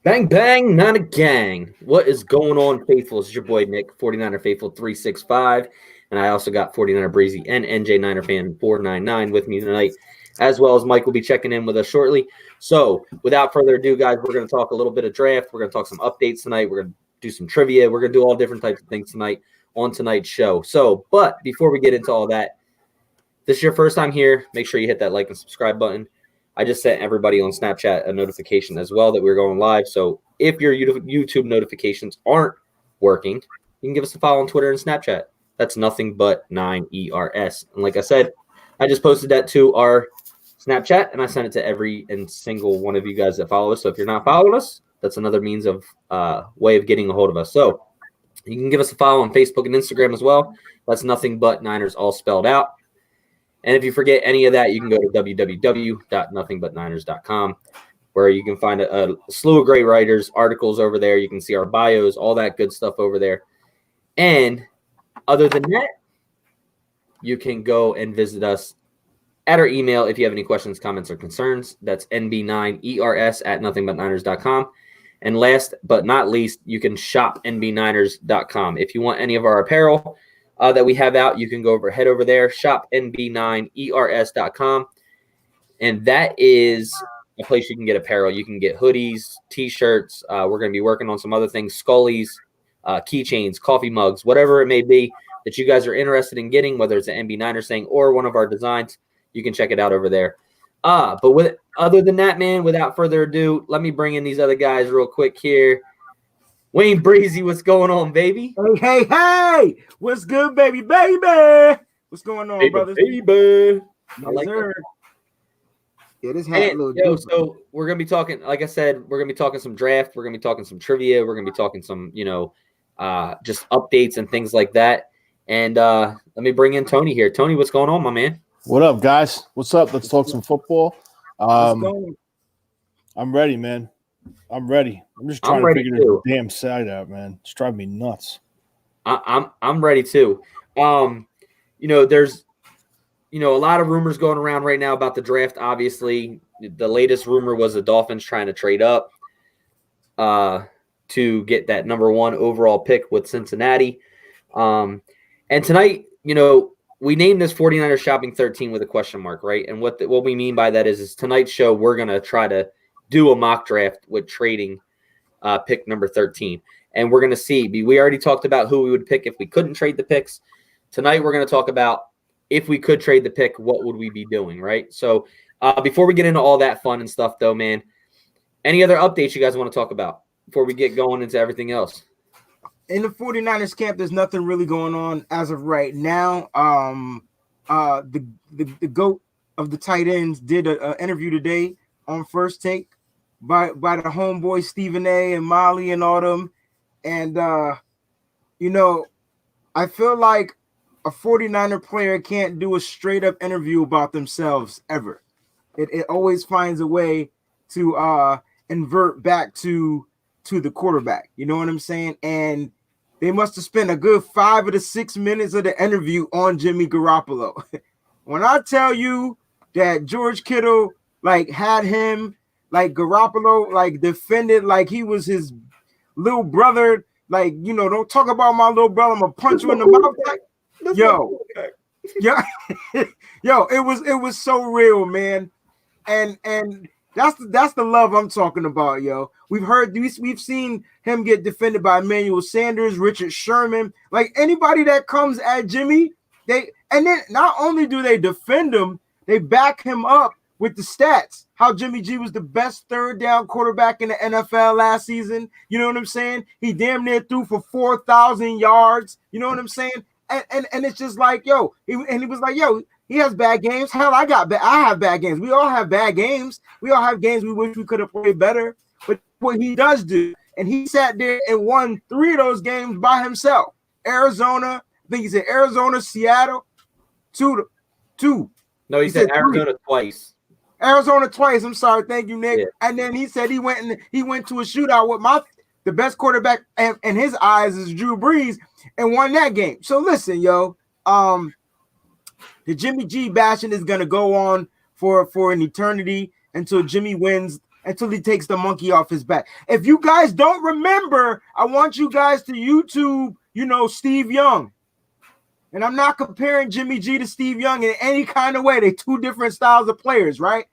Bang, bang, not a gang. What is going on, faithful? It's your boy Nick, 49er Faithful 365. And I also got 49er Breezy and NJ Niner Fan 499 with me tonight, as well as Mike will be checking in with us shortly. So, without further ado, guys, we're going to talk a little bit of draft. We're going to talk some updates tonight. We're going to do some trivia. We're going to do all different types of things tonight on tonight's show. So, but before we get into all that, if this is your first time here, make sure you hit that like and subscribe button. I just sent everybody on Snapchat a notification as well that we're going live. So if your YouTube notifications aren't working, you can give us a follow on Twitter and Snapchat. That's nothing but 9ERS. And like I said, I just posted that to our Snapchat and I sent it to every and single one of you guys that follow us. So if you're not following us, that's another means of way of getting a hold of us. So you can give us a follow on Facebook and Instagram as well. That's nothing but Niners all spelled out. And if you forget any of that, you can go to www.nothingbutniners.com, where you can find a slew of great writers, articles over there. You can see our bios, all that good stuff over there. And other than that, you can go and visit us at our email if you have any questions, comments, or concerns. That's nb9ers@nothingbutniners.com. And last but not least, you can shop nb9ers.com. If you want any of our apparel that we have out, you can head over there, shop nb9ers.com. And that is a place you can get apparel. You can get hoodies, T-shirts. We're going to be working on some other things, Scullies, keychains, coffee mugs, whatever it may be that you guys are interested in getting, whether it's an NB9er thing or one of our designs, you can check it out over there. But other than that, man, without further ado, let me bring in these other guys real quick here. Wayne Breezy, what's going on, baby? Hey! What's good, baby? What's going on, brothers? Baby. I like that. Yeah, this hat a little so we're gonna be talking, like I said, we're gonna be talking some draft, we're gonna be talking some trivia, we're gonna be talking some, just updates and things like that. And let me bring in Tony here. Tony, what's going on, my man? What up, guys? What's up? Let's talk some football. I'm ready, man. I'm ready. I'm just trying to figure this damn side out, man. It's driving me nuts. I'm ready too. There's a lot of rumors going around right now about the draft. Obviously, the latest rumor was the Dolphins trying to trade up to get that number 1 overall pick with Cincinnati. And tonight, we named this 49ers Shopping 13 with a question mark, right? And what we mean by that is tonight's show, we're going to try to do a mock draft with trading pick number 13. And we're going to see. We already talked about who we would pick if we couldn't trade the picks. Tonight, we're going to talk about if we could trade the pick, what would we be doing, right? So before we get into all that fun and stuff, though, man, any other updates you guys want to talk about before we get going into everything else? In the 49ers camp, there's nothing really going on as of right now. The GOAT of the tight ends did an interview today on First Take by the homeboy Stephen A. and Molly and all them. And, I feel like a 49er player can't do a straight up interview about themselves ever. It always finds a way to invert back to the quarterback. You know what I'm saying? And they must have spent a good 5 of the 6 minutes of the interview on Jimmy Garoppolo. When I tell you that George Kittle had him Garoppolo defended like he was his little brother, don't talk about my little brother, I'm gonna punch you in the mouth. Yo, it was so real, man. And that's the love I'm talking about, yo. We've seen him get defended by Emmanuel Sanders, Richard Sherman, anybody that comes at Jimmy, then not only do they defend him, they back him up with the stats. How Jimmy G was the best third down quarterback in the NFL last season. You know what I'm saying? He damn near threw for 4,000 yards. You know what I'm saying? And it's just he was like, yo, he has bad games. Hell, I have bad games. We all have bad games. We all have games we wish we could have played better. But what he does do, and he sat there and won 3 of those games by himself. Arizona, I think he said Arizona, Seattle, two. No, he said Arizona twice. Arizona twice. I'm sorry. Thank you, Nick. Yeah. And then he said he went to a shootout with the best quarterback in his eyes is Drew Brees and won that game. So listen, yo, the Jimmy G bashing is gonna go on for an eternity until Jimmy wins until he takes the monkey off his back. If you guys don't remember, I want you guys to YouTube, Steve Young. And I'm not comparing Jimmy G to Steve Young in any kind of way. They're two different styles of players, right?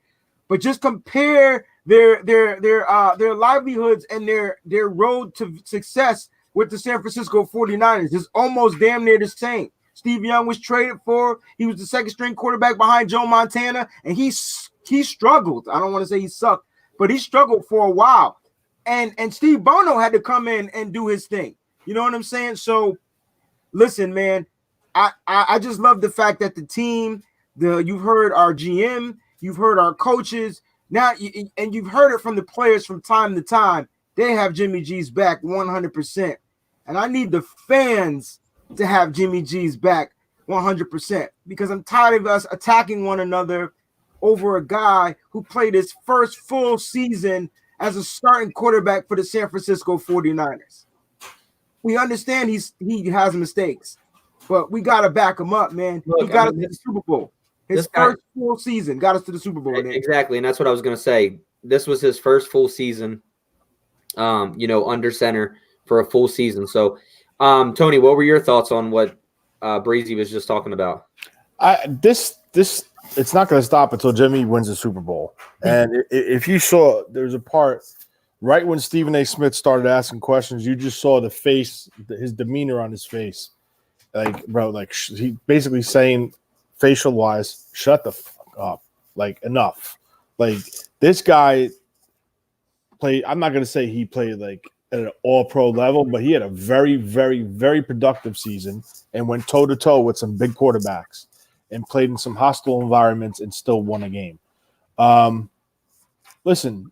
But just compare their livelihoods and their road to success with the San Francisco 49ers. It's almost damn near the same. Steve Young was traded for. He was the second string quarterback behind Joe Montana, and he struggled. I don't want to say he sucked, but he struggled for a while. And Steve Bono had to come in and do his thing. You know what I'm saying? So listen, man, I just love the fact that the team, you've heard our GM, you've heard our coaches, now and you've heard it from the players from time to time. They have Jimmy G's back 100%. And I need the fans to have Jimmy G's back 100% because I'm tired of us attacking one another over a guy who played his first full season as a starting quarterback for the San Francisco 49ers. We understand he has mistakes, but we got to back him up, man. Look, he got us to the Super Bowl. His first full season got us to the Super Bowl. Exactly, and that's what I was going to say. This was his first full season, under center for a full season. So, Tony, what were your thoughts on what Breezy was just talking about? This it's not going to stop until Jimmy wins the Super Bowl. And if you saw, there's a part right when Stephen A. Smith started asking questions, you just saw the face, his demeanor on his face. Like, bro, like he basically saying facial wise, shut the fuck up. Like, enough. Like, this guy played, I'm not going to say he played like at an all-pro level, but he had a very, very, very productive season and went toe-to-toe with some big quarterbacks and played in some hostile environments and still won a game. Listen,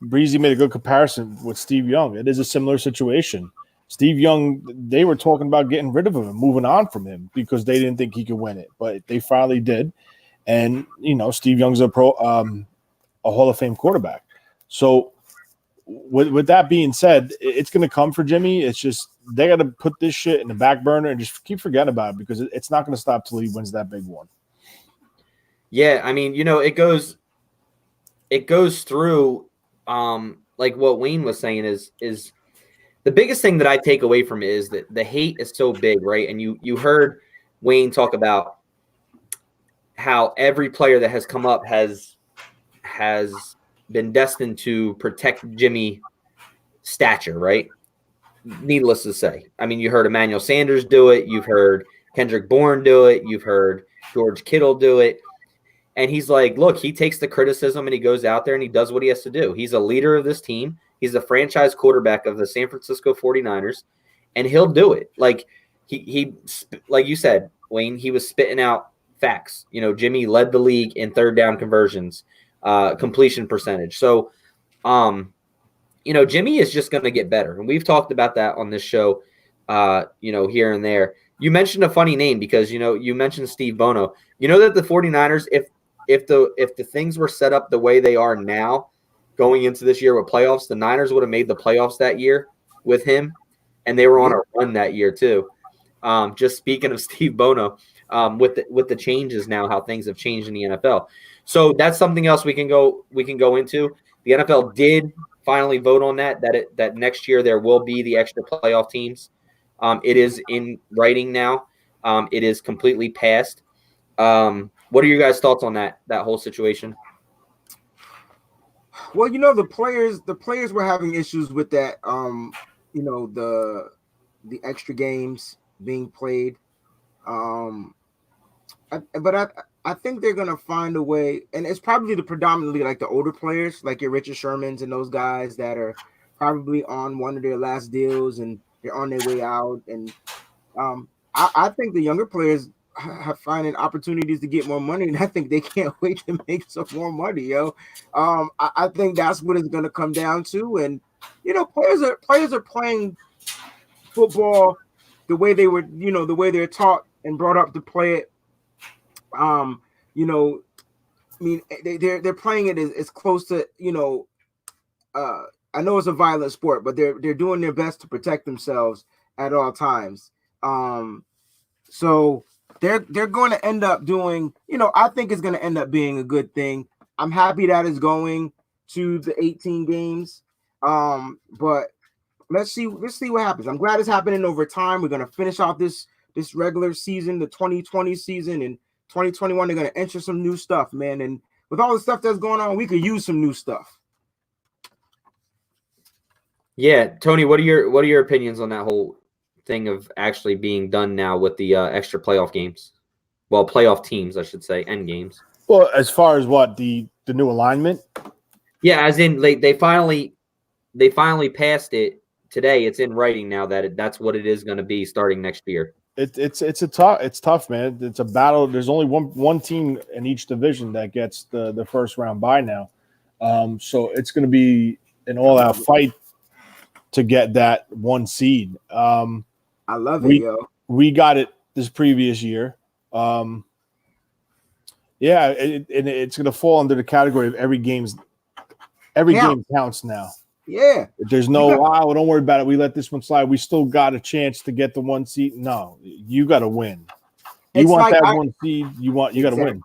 Breezy made a good comparison with Steve Young. It is a similar situation. Steve Young, they were talking about getting rid of him and moving on from him because they didn't think he could win it, but they finally did. And, Steve Young's a Hall of Fame quarterback. So with that being said, it's going to come for Jimmy. It's just they got to put this shit in the back burner and just keep forgetting about it because it's not going to stop till he wins that big one. Yeah, I mean, it goes through like what Wayne was saying is the biggest thing that I take away from it is that the hate is so big, right? And you heard Wayne talk about how every player that has come up has been destined to protect Jimmy stature, right? Needless to say. I mean, you heard Emmanuel Sanders do it. You've heard Kendrick Bourne do it. You've heard George Kittle do it. And he's like, look, he takes the criticism and he goes out there and he does what he has to do. He's a leader of this team. He's the franchise quarterback of the San Francisco 49ers, and he'll do it. Like he like you said, Wayne, he was spitting out facts. Jimmy led the league in third down conversions, completion percentage. So, Jimmy is just going to get better. And we've talked about that on this show, here and there. You mentioned a funny name because, you mentioned Steve Bono. You know that the 49ers, if the things were set up the way they are now going into this year with playoffs, the Niners would have made the playoffs that year with him, and they were on a run that year too. Just speaking of Steve Bono, with the changes now, how things have changed in the NFL. So that's something else we can go into. The NFL did finally vote on that next year there will be the extra playoff teams. It is in writing now. It is completely passed. What are your guys' thoughts on that whole situation? Well, the players were having issues with that. The extra games being played. But I think they're gonna find a way, and it's probably predominantly like the older players, like your Richard Shermans and those guys that are probably on one of their last deals and they're on their way out. And I think the younger players have finding opportunities to get more money, and I think they can't wait to make some more money, yo. I think that's what it's gonna come down to. And players are playing football the way they were, the way they're taught and brought up to play it. They're playing it as close to, I know it's a violent sport, but they're doing their best to protect themselves at all times. So they're going to end up doing, I think it's going to end up being a good thing. I'm happy that it's going. to the 18 games. But let's see what happens. I'm glad it's happening over time. We're gonna finish off this regular season, the 2020 season, and 2021. They're gonna enter some new stuff, man. And with all the stuff that's going on, we could use some new stuff. Yeah, Tony, what are your opinions on that whole thing of actually being done now with the extra playoff games? Well, playoff teams, I should say, end games. Well, as far as what the new alignment? Yeah, as in they finally passed it today. It's in writing now that that's what it is going to be starting next year. It's tough, man. It's a battle. There's only one team in each division that gets the first round bye now. So it's going to be an all-out fight to get that one seed. I love it, yo. We got it this previous year. It's going to fall under the category of every game counts now. Yeah. There's no, don't worry about it. We let this one slide. We still got a chance to get the one seed. No, you got to win. You want like one seed. You got to win.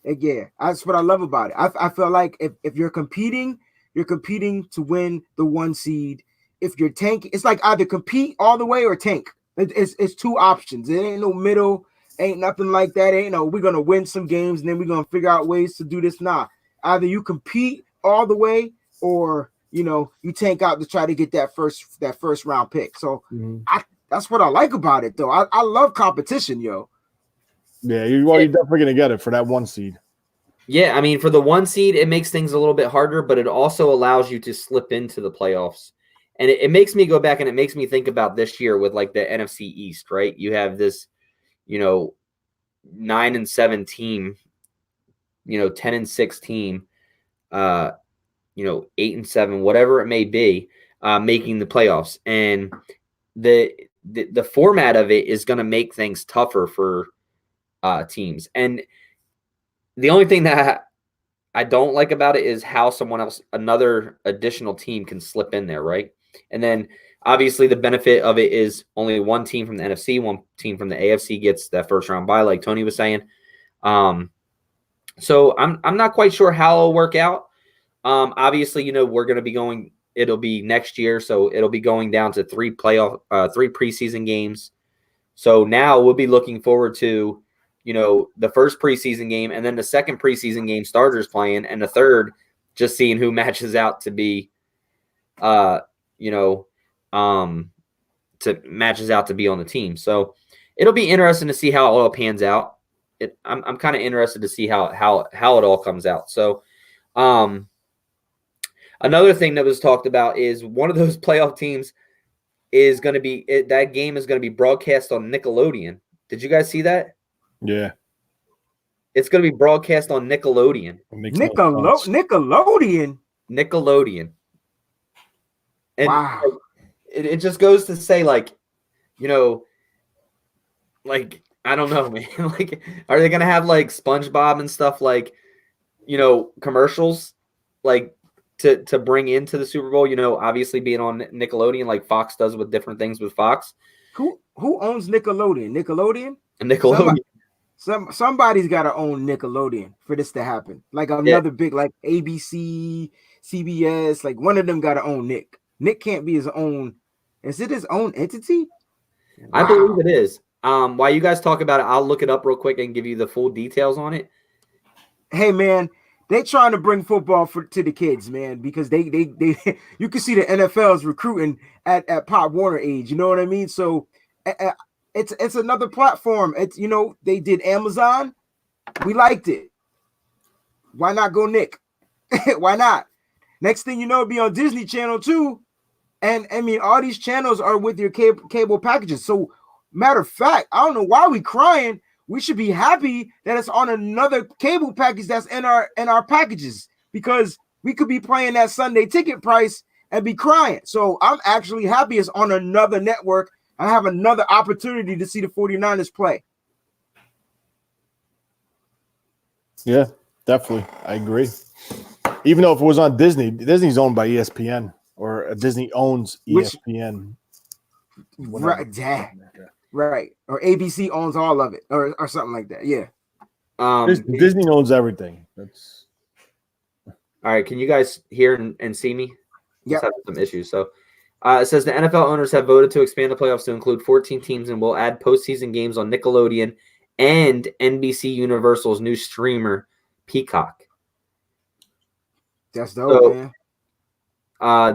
Yeah, that's what I love about it. I feel like if you're competing to win the one seed. If you're tanking, it's like either compete all the way or tank. It's two options. It ain't no middle. Ain't nothing like that. Ain't no we're gonna win some games and then we're gonna figure out ways to do this. Nah, either you compete all the way or you tank out to try to get that first round pick. So that's what I like about it, though. I love competition, yo. Yeah, you're definitely gonna get it for that one seed. Yeah, I mean, for the one seed, it makes things a little bit harder, but it also allows you to slip into the playoffs. And it makes me go back and it makes me think about this year with like the NFC East, right? You have this, 9-7 team, 10-6 team, 8-7, whatever it may be, making the playoffs. And the format of it is going to make things tougher for teams. And the only thing that I don't like about it is how another additional team can slip in there, right? And then obviously the benefit of it is only one team from the NFC, one team from the AFC gets that first round bye, like Tony was saying. So I'm not quite sure how it'll work out. Obviously, we're going to be going. It'll be next year, so it'll be going down to three preseason games. So now we'll be looking forward to, the first preseason game and then the second preseason game starters playing, and the third just seeing who matches out to be, matches out to be on the team. So it'll be interesting to see how it all pans out. I'm kind of interested to see how it all comes out. So, another thing that was talked about is one of those playoff teams is going to be that game is going to be broadcast on Nickelodeon. Did you guys see that? Yeah. It's going to be broadcast on Nickelodeon. Nickelodeon. And wow. It just goes to say, like, like, I don't know, man. Like, are they going to have, like, SpongeBob and stuff, like, commercials, like, to bring into the Super Bowl, obviously being on Nickelodeon, like Fox does with different things with Fox. Who owns Nickelodeon? Nickelodeon? Nickelodeon. Somebody's got to own Nickelodeon for this to happen. Like another big, like ABC, CBS, like one of them got to own Nick. Nick can't be his own. Is it his own entity? Wow. I believe it is. While you guys talk about it, I'll look it up real quick and give you the full details on it. Hey, man, they trying to bring football to the kids, man, because they you can see the NFL's recruiting at Pop Warner age. You know what I mean? So it's another platform. It's they did Amazon. We liked it. Why not go Nick? Why not? Next thing you know, it'll be on Disney Channel too. And I mean, all these channels are with your cable packages. So, matter of fact, I don't know why we crying. We should be happy that it's on another cable package that's in our packages, because we could be playing that Sunday ticket price and be crying. So I'm actually happy it's on another network. I have another opportunity to see the 49ers play. Yeah, definitely. I agree. Even though if it was on Disney, Disney's owned by ESPN, or Disney owns ESPN. Right, right. Or ABC owns all of it, or something like that. Yeah. Disney owns everything. All right, can you guys hear and see me? Yep. Just having some issues. So it says the NFL owners have voted to expand the playoffs to include 14 teams and will add postseason games on Nickelodeon and NBC Universal's new streamer, Peacock. That's dope, man.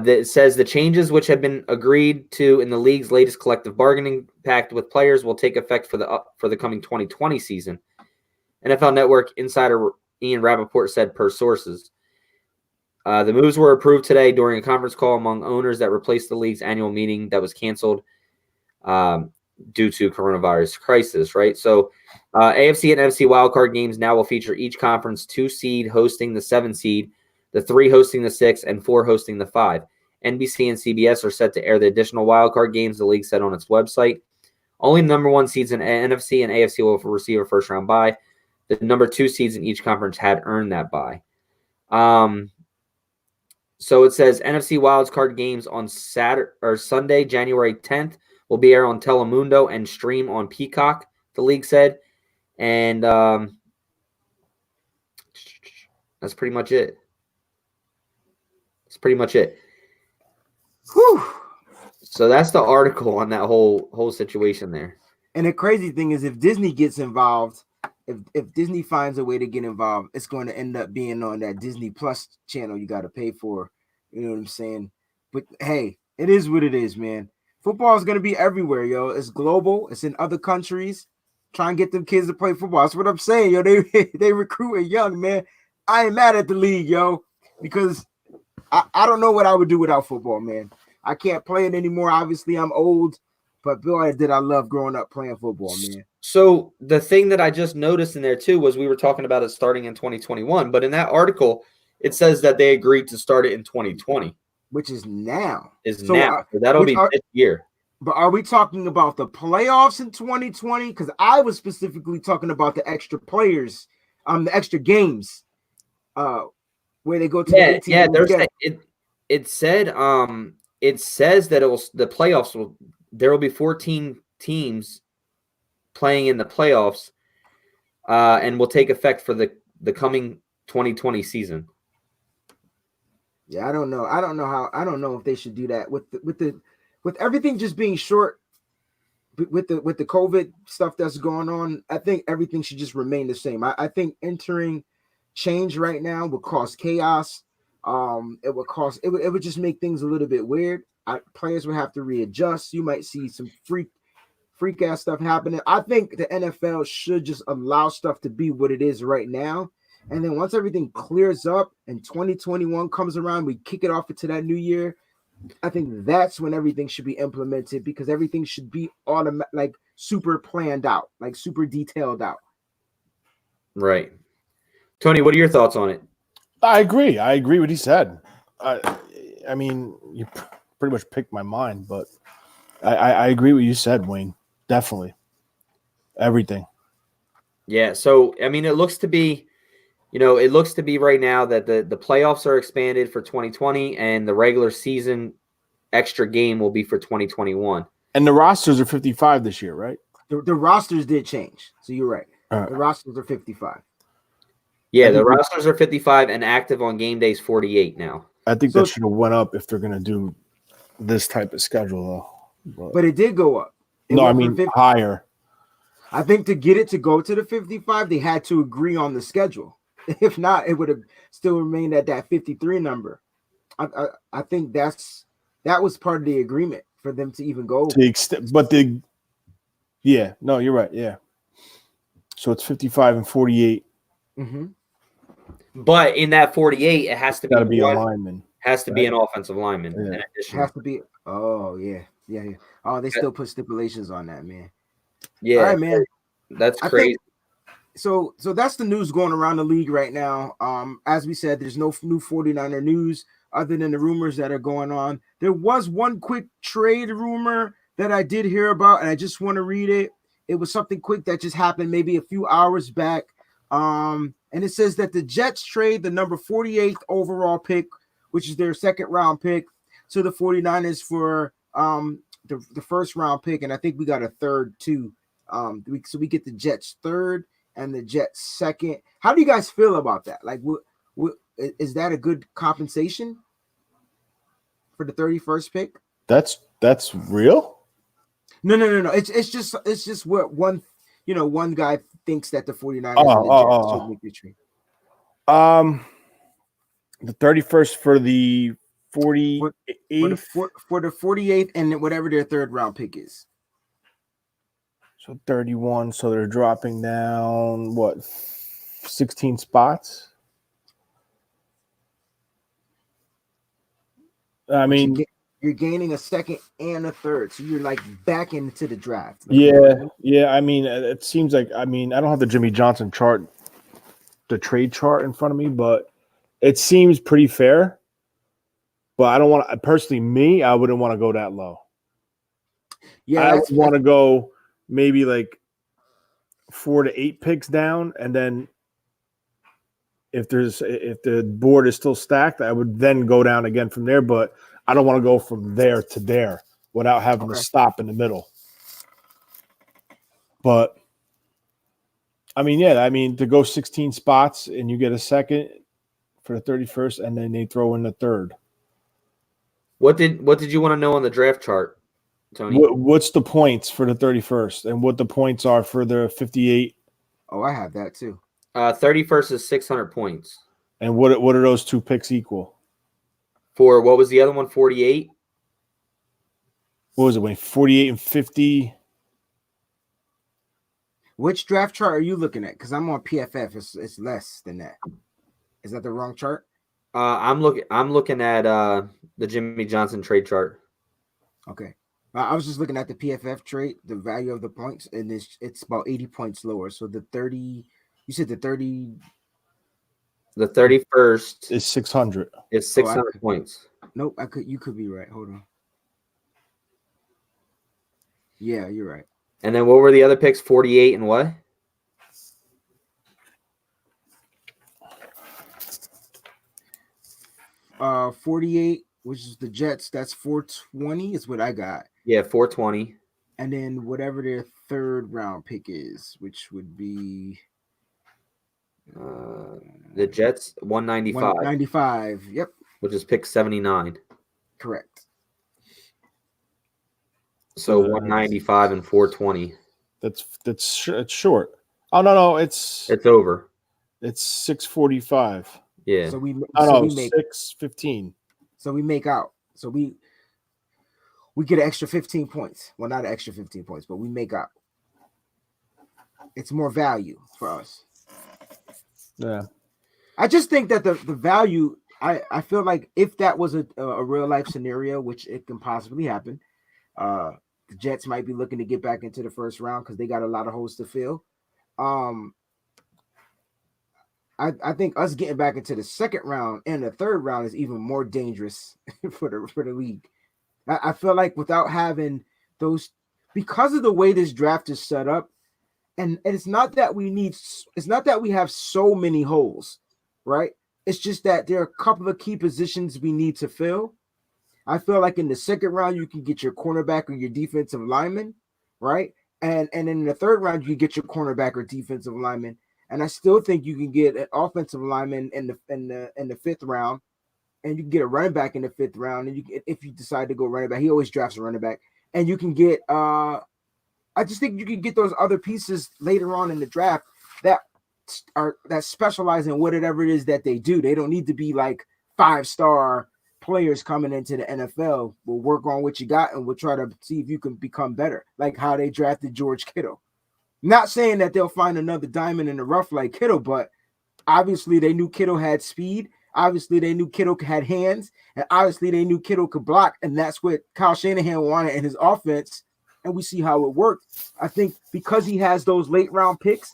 That says the changes which have been agreed to in the league's latest collective bargaining pact with players will take effect for the coming 2020 season. NFL Network insider Ian Rappaport said per sources. The moves were approved today during a conference call among owners that replaced the league's annual meeting that was canceled due to coronavirus crisis, right? So AFC and NFC wildcard games now will feature each conference 2 seed hosting the 7 seed, the 3 hosting the 6, and 4 hosting the 5. NBC and CBS are set to air the additional wildcard games, the league said on its website. Only number 1 seeds in NFC and AFC will receive a first-round bye. The number 2 seeds in each conference had earned that bye. So it says NFC wildcard games on Saturday or Sunday, January 10th, will be aired on Telemundo and stream on Peacock, the league said. And that's pretty much it. That's pretty much it. Whew. So that's the article on that whole situation there. And the crazy thing is, if Disney gets involved, if Disney finds a way to get involved, it's going to end up being on that Disney Plus channel you got to pay for. You know what I'm saying? But hey, it is what it is, man. Football is going to be everywhere, yo. It's global. It's in other countries. Try and get them kids to play football. That's what I'm saying, yo. They recruiting young, man. I ain't mad at the league, yo, because I don't know what I would do without football, man. I can't play it anymore. Obviously, I'm old, but boy, did I love growing up playing football, man. So the thing that I just noticed in there too was we were talking about it starting in 2021, but in that article, it says that they agreed to start it in 2020, which is now. So that'll be this year. But are we talking about the playoffs in 2020? Because I was specifically talking about the extra players, the extra games, where they go to the 18. Yeah. It said it says that the playoffs there will be 14 teams playing in the playoffs, and will take effect for the coming 2020 season. Yeah, I don't know if they should do that with everything just being short, with the COVID stuff that's going on. I think everything should just remain the same. I think entering change right now would cause chaos. It would just make things a little bit weird. Players would have to readjust. You might see some freak ass stuff happening. I think the NFL should just allow stuff to be what it is right now. And then once everything clears up and 2021 comes around, we kick it off into that new year. I think that's when everything should be implemented, because everything should be like super planned out, like super detailed out. Right. Tony, what are your thoughts on it? I agree with what he said. I mean, you pretty much picked my mind, but I agree with what you said, Wayne. Definitely. Everything. Yeah. So, I mean, it looks to be right now that the playoffs are expanded for 2020 and the regular season extra game will be for 2021. And the rosters are 55 this year, right? The rosters did change. So you're right. Right. The rosters are 55. Yeah, the rosters are 55 and active on game days 48 now. I think that should have went up if they're going to do this type of schedule, though. But it did go up. I mean higher. I think to get it to go to the 55, they had to agree on the schedule. If not, it would have still remained at that 53 number. I think that was part of the agreement for them to even go. You're right. Yeah. So it's 55 and 48. Mm-hmm. But in that 48, it has to be a lineman. Has to be an offensive lineman. Yeah. In addition. It has to be. Oh yeah. Oh, they still put stipulations on that, man. Yeah. All right, man. That's crazy. So that's the news going around the league right now. As we said, there's no new 49er news other than the rumors that are going on. There was one quick trade rumor that I did hear about, and I just want to read it. It was something quick that just happened maybe a few hours back. And it says that the Jets trade the number 48th overall pick, which is their second round pick, to the 49ers for the first round pick. And I think we got a third too. So we get the Jets third and the Jets second. How do you guys feel about that? Like, is that a good compensation for the 31st pick? That's real. No. It's just what one guy thinks that the 49ers and the Jets should Oh. make the trade. The 31st for the 48th. For the 48th and whatever their third round pick is. So 31. So they're dropping down what 16 spots. I mean, you're gaining a second and a third, so you're like back into the draft. Yeah. I mean, it seems like I don't have the Jimmy Johnson chart, the trade chart in front of me, but it seems pretty fair. But I don't want to personally. I wouldn't want to go that low. Yeah, I would want to go maybe like 4 to 8 picks down, and then if the board is still stacked, I would then go down again from there. But I don't want to go from there to there without having to stop in the middle. But to go 16 spots and you get a second for the 31st, and then they throw in the third. What did you want to know on the draft chart, Tony? What's the points for the 31st, and what the points are for the 58? Oh, I have that too. 31st is 600 points. And what are those two picks equal? For what was the other one? 48. What was it? When 48 and 50. Which draft chart are you looking at? Because I'm on PFF. It's less than that. Is that the wrong chart? I'm looking at the Jimmy Johnson trade chart. Okay. I was just looking at the PFF trade, the value of the points, and it's about 80 points lower. So the 30, you said the 30. The 31st is 600. It's 600 points. Nope, you could be right. Hold on. Yeah, you're right. And then what were the other picks? 48 and what? Uh, 48, which is the Jets. That's 420 is what I got. Yeah, 420. And then whatever their third round pick is, which would be the Jets 195. 195. Yep. Which is pick 79. Correct. So 195 and 420. It's short. Oh no, it's over. It's 645. Yeah. So we make 615. So we make out. So we get an extra 15 points. Well, not an extra 15 points, but we make out. It's more value for us. Yeah. I just think that the value, I feel like if that was a real life scenario, which it can possibly happen, the Jets might be looking to get back into the first round because they got a lot of holes to fill. I think us getting back into the second round and the third round is even more dangerous for the league. I feel like without having those, because of the way this draft is set up, and it's not that we have so many holes, right? It's just that there are a couple of key positions we need to fill. I feel like in the second round you can get your cornerback or your defensive lineman, right? And in the third round you can get your cornerback or defensive lineman. And I still think you can get an offensive lineman in the fifth round, and you can get a running back in the fifth round. And if you decide to go running back, he always drafts a running back. And you can get I just think you can get those other pieces later on in the draft that specialize in whatever it is that they do. They don't need to be like 5-star players coming into the NFL. We'll work on what you got and we'll try to see if you can become better, like how they drafted George Kittle. Not saying that they'll find another diamond in the rough like Kittle, but obviously they knew Kittle had speed. Obviously they knew Kittle had hands, and obviously they knew Kittle could block, and that's what Kyle Shanahan wanted in his offense, and we see how it worked. I think because he has those late round picks,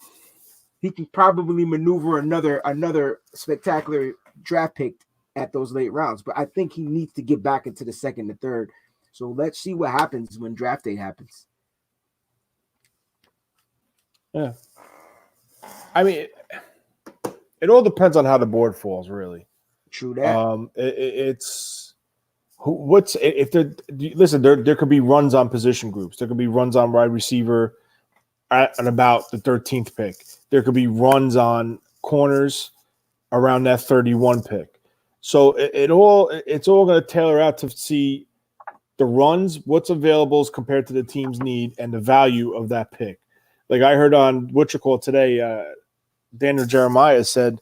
he can probably maneuver another spectacular draft pick at those late rounds, but I think he needs to get back into the second and third. So let's see what happens when draft day happens. Yeah. I mean, it all depends on how the board falls, really. True that. It's what's if there. Listen, there could be runs on position groups. There could be runs on wide receiver at about the 13th pick. There could be runs on corners around that 31 pick. So it's all going to tailor out to see the runs, what's available compared to the team's need, and the value of that pick. Like I heard on today, Daniel Jeremiah said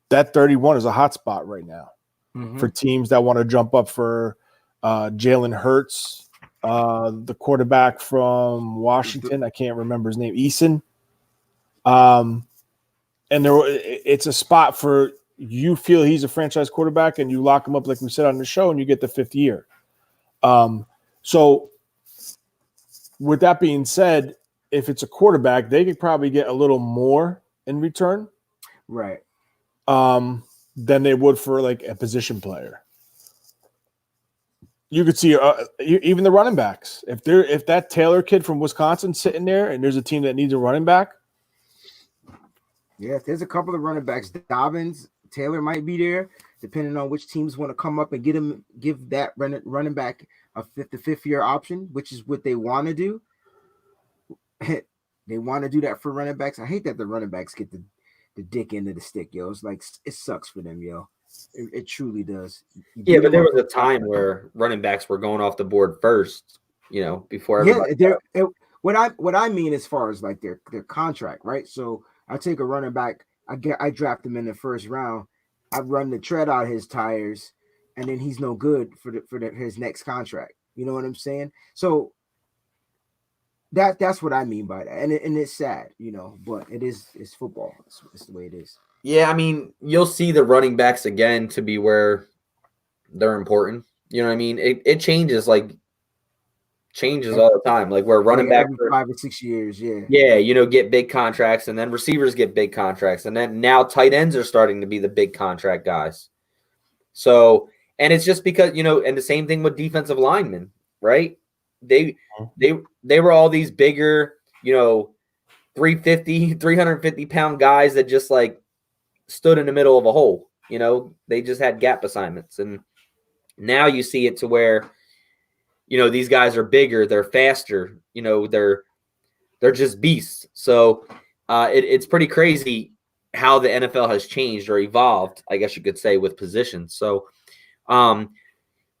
that 31 is a hot spot right now for teams that want to jump up for Jalen Hurts, the quarterback from Washington. I can't remember his name, Eason. And it's a spot for you feel he's a franchise quarterback and you lock him up like we said on the show and you get the 5th year. So with that being said, if it's a quarterback, they could probably get a little more in return. Right. Than they would for like a position player. You could see even the running backs. If that Taylor kid from Wisconsin sitting there and there's a team that needs a running back. Yeah, if there's a couple of running backs, Dobbins, Taylor might be there, depending on which teams want to come up and give that running back the 5th year option, which is what they want to do. They want to do that for running backs. I hate that the running backs get the dick end of the stick, yo. It's like it sucks for them, yo. It truly does. Yeah, but there was a time where running backs were going off the board first, before everybody. Yeah, what I mean as far as like their contract, right? So I take a running back, I draft him in the 1st round, I run the tread out his tires, and then he's no good for his next contract. You know what I'm saying? So that's what I mean by that, and it's sad, but it's football. It's the way it is. Yeah, I mean, you'll see the running backs again to be where they're important. You know what I mean? It changes all the time. Like where running backs every 5 or 6 years, yeah. Yeah, get big contracts, and then receivers get big contracts, and then now tight ends are starting to be the big contract guys. So, and it's just because, and the same thing with defensive linemen, right? They were all these bigger, 350 pound guys that just like stood in the middle of a hole. They just had gap assignments. And now you see it to where, these guys are bigger, they're faster, they're just beasts. So it's pretty crazy how the NFL has changed or evolved, I guess you could say, with positions. So,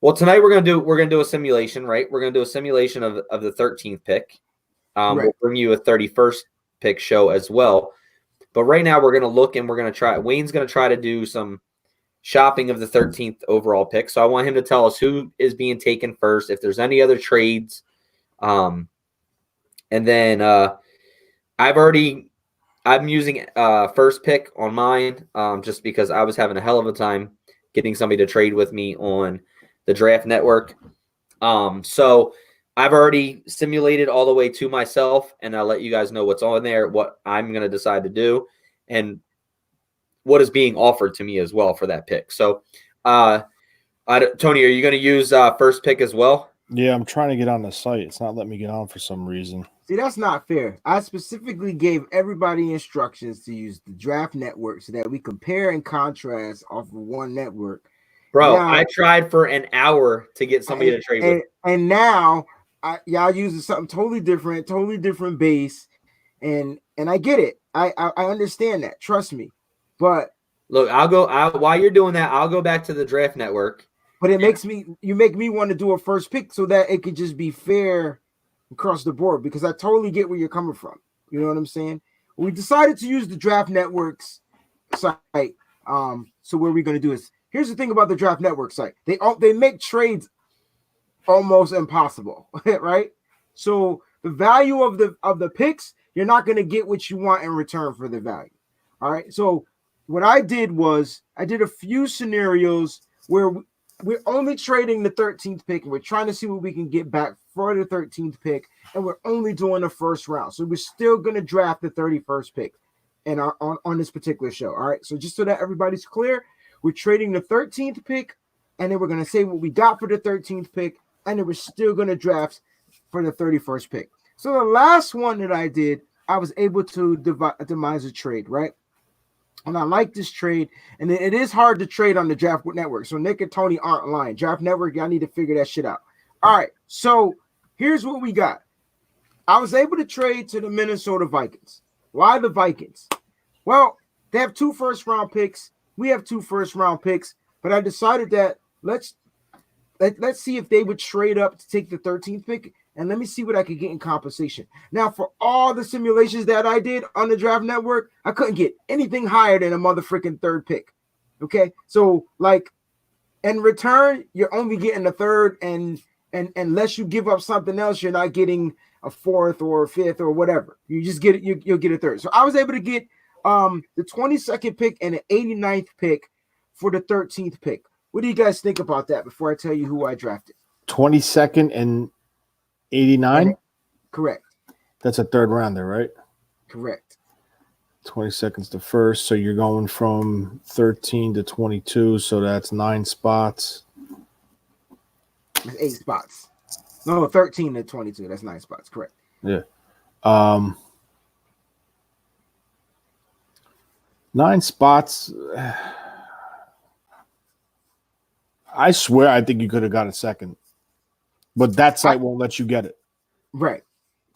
well, tonight we're gonna do a simulation, right? We're gonna do a simulation of the 13th pick. Right. We'll bring you a 31st pick show as well. But right now we're gonna look and we're gonna try. Wayne's gonna try to do some shopping of the 13th overall pick. So I want him to tell us who is being taken first, if there's any other trades, and then I'm using first pick on mine, just because I was having a hell of a time getting somebody to trade with me on the Draft Network. So I've already simulated all the way to myself, and I'll let you guys know what's on there, what I'm going to decide to do, and what is being offered to me as well for that pick. So, Tony, are you going to use first pick as well? Yeah, I'm trying to get on the site. It's not letting me get on for some reason. See, that's not fair. I specifically gave everybody instructions to use the Draft Network so that we compare and contrast off of one network. Bro, now, I tried for an hour to get somebody to trade with. And now y'all using something totally different base. And I get it. I understand that. Trust me. But look, while you're doing that, I'll go back to the Draft Network. But you make me want to do a first pick so that it could just be fair across the board, because I totally get where you're coming from. You know what I'm saying? We decided to use the Draft Network's site. So what we're going to do is, here's the thing about the Draft Network site. They make trades almost impossible, right? So the value of the picks, you're not going to get what you want in return for the value. All right. So what I did was I did a few scenarios where we're only trading the 13th pick, and we're trying to see what we can get back for the 13th pick, and we're only doing the first round. So we're still going to draft the 31st pick and on this particular show. All right. So just so that everybody's clear, we're trading the 13th pick, and then we're going to say what we got for the 13th pick, and then we're still going to draft for the 31st pick. So the last one that I did, I was able to demise a trade, right? And I like this trade, and it is hard to trade on the Draft Network. So Nick and Tony aren't lying. Draft Network, y'all need to figure that shit out. All right, so here's what we got. I was able to trade to the Minnesota Vikings. Why the Vikings? Well, they have 2 first-round picks. we have 2 first-round picks, but I decided that let's see if they would trade up to take the 13th pick, and let me see what I could get in compensation. Now, for all the simulations that I did on the Draft Network, I couldn't get anything higher than a motherfucking 3rd pick. Okay, so like in return, you're only getting a 3rd, and unless you give up something else, you're not getting a 4th or a 5th or whatever. You just get it. You'll get a 3rd. So I was able to get the 22nd pick and an 89th pick for the 13th pick. What do you guys think about that before I tell you who I drafted? 22nd and 89? Correct. That's a 3rd rounder, right? Correct. 22nd's the first, so you're going from 13 to 22, so that's 9 spots. That's 8 spots. No, 13 to 22. That's 9 spots. Correct. Yeah. 9 spots. I swear I think you could have got a 2nd, but that site won't let you get it. Right.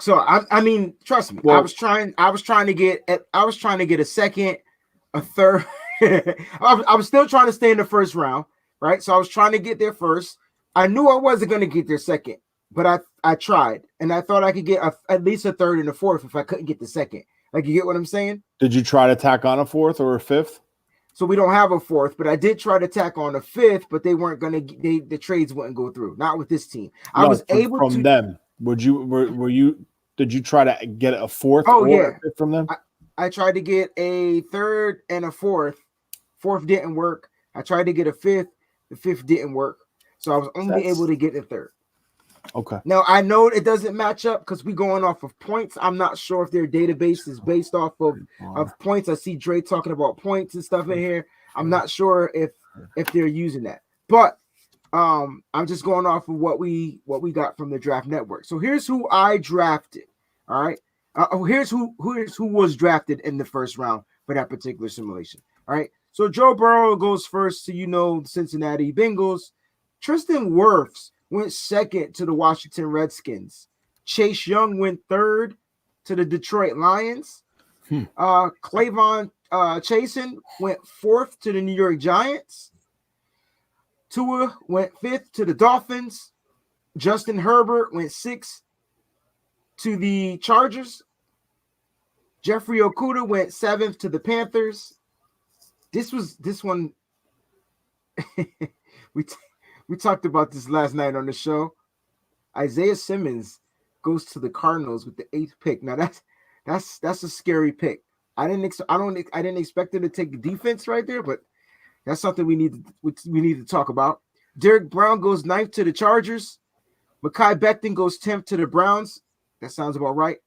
So I mean, trust me. Well, I was trying to get a 2nd, a 3rd. I was still trying to stay in the 1st round, right? So I was trying to get there first. I knew I wasn't going to get there 2nd, but I tried, and I thought I could get at least a 3rd and a 4th if I couldn't get the 2nd. Like, you get what I'm saying? Did you try to tack on a 4th or a 5th? So we don't have a 4th, but I did try to tack on a 5th, but they weren't going to. The trades wouldn't go through. Not with this team. I was able from to them. Were you? Did you try to get a 4th? Oh, or yeah. a 5th from them? I tried to get a 3rd and a 4th. 4th didn't work. I tried to get a 5th. The 5th didn't work. So I was only able to get a 3rd. Okay. Now, I know it doesn't match up because we're going off of points. I'm not sure if their database is based off of points. I see Dre talking about points and stuff in here. I'm not sure if they're using that. But I'm just going off of what we got from the Draft Network. So here's who I drafted. All right. Here's who was drafted in the 1st round for that particular simulation. All right. So Joe Burrow goes first to the Cincinnati Bengals. Tristan Wirfs went 2nd to the Washington Redskins. Chase Young went 3rd to the Detroit Lions. Clavon Chasen went 4th to the New York Giants. Tua went 5th to the Dolphins. Justin Herbert went 6th to the Chargers. Jeffrey Okuda went 7th to the Panthers. This one we talked about this last night on the show. Isaiah Simmons goes to the Cardinals with the 8th pick. Now that's a scary pick. I didn't expect him to take the defense right there, but that's something we need to talk about. Derek Brown goes 9th to the Chargers. Mekhi Becton goes 10th to the Browns. That sounds about right.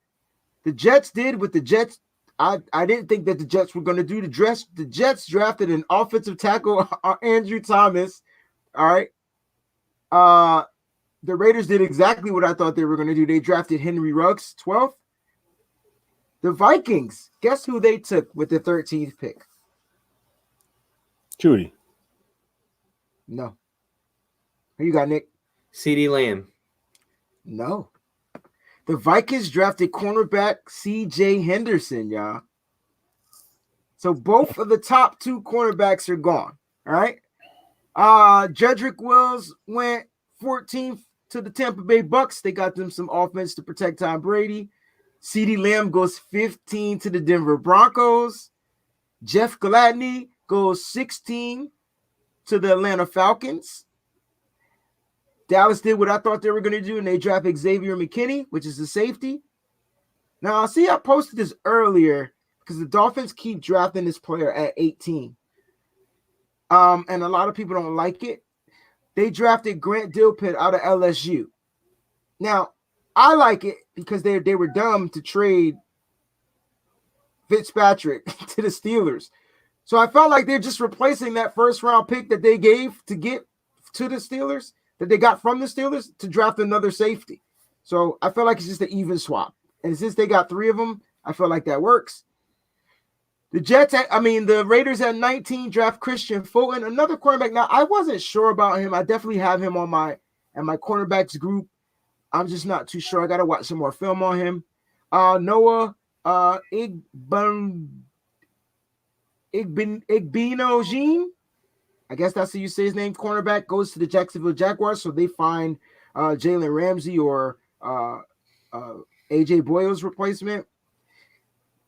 The Jets did with the Jets. I didn't think that the Jets were going to do the Jets drafted an offensive tackle, Andrew Thomas. All right. The Raiders did exactly what I thought they were going to do. They drafted Henry Ruggs, 12th. The Vikings, guess who they took with the 13th pick? Judy. No. Who you got, Nick? CeeDee Lamb. No. The Vikings drafted cornerback C.J. Henderson, y'all. So both of the top 2 cornerbacks are gone. All right. Jedrick Wills went 14th to the Tampa Bay Bucks. They got them some offense to protect Tom Brady. CeeDee Lamb goes 15 to the Denver Broncos. Jeff Gladney goes 16 to the Atlanta Falcons. Dallas did what I thought they were going to do, and they drafted Xavier McKinney, which is the safety. Now, see, I posted this earlier because the Dolphins keep drafting this player at 18. And a lot of people don't like it. They drafted Grant Dilpit out of LSU. Now, I like it because they were dumb to trade Fitzpatrick to the Steelers. So I felt like they're just replacing that 1st round pick that they gave to get to the Steelers, that they got from the Steelers, to draft another safety. So I feel like it's just an even swap. And since they got 3 of them, I feel like that works. The Raiders at 19 draft Christian Fulton, another cornerback. Now, I wasn't sure about him. I definitely have him on my cornerbacks group. I'm just not too sure. I got to watch some more film on him. Noah Igbino Jean, I guess that's how you say his name, cornerback, goes to the Jacksonville Jaguars. So they find Jalen Ramsey or AJ Boyle's replacement.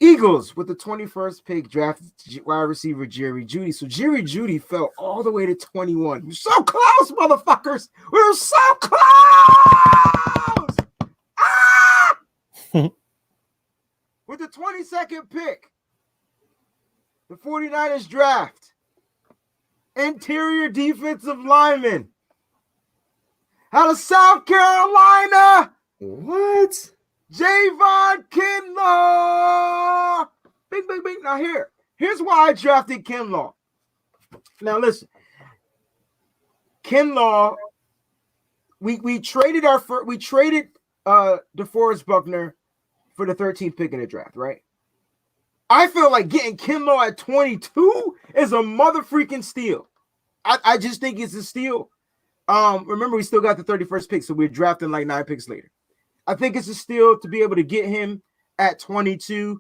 Eagles with the 21st pick drafted wide receiver Jerry Jeudy. So Jerry Jeudy fell all the way to 21. You're so close, motherfuckers. We were so close. Ah! With the 22nd pick, the 49ers draft interior defensive lineman out of South Carolina. What? Javon Kinlaw. Bing, bing, bing. Now here's why I drafted Kinlaw. Now listen, Kinlaw. We traded DeForest Buckner for the 13th pick in the draft, right? I feel like getting Kinlaw at 22 is a mother freaking steal. I just think it's a steal. Remember, we still got the 31st pick, so we're drafting like 9 picks later. I think it's a steal to be able to get him at 22.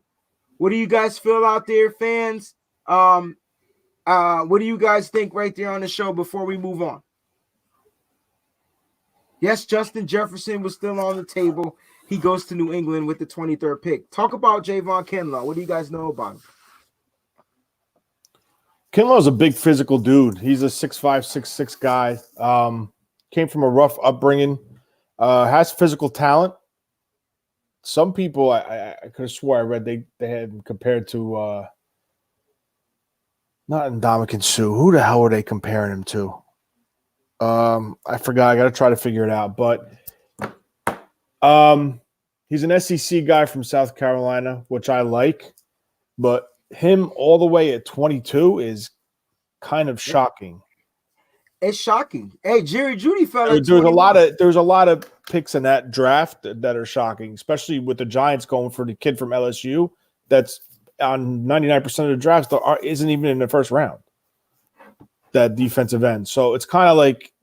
What do you guys feel out there, fans? What do you guys think right there on the show before we move on? Yes, Justin Jefferson was still on the table. He goes to New England with the 23rd pick. Talk about Javon Kinlaw. What do you guys know about him? Kinlaw's a big physical dude. He's a 6'5", 6'6" guy. Came from a rough upbringing. Has physical talent. Some people, I could have swore I read they had him compared to not Ndamukong Suh. Who the hell were they comparing him to? I forgot. I got to try to figure it out. But he's an SEC guy from South Carolina, which I like. But him all the way at 22 is kind of shocking. It's shocking. Hey, Jerry Jeudy fell. There's a lot of picks in that draft that are shocking, especially with the Giants going for the kid from LSU. That's on 99% of the drafts that isn't even in the first round. That defensive end. So it's kind of like,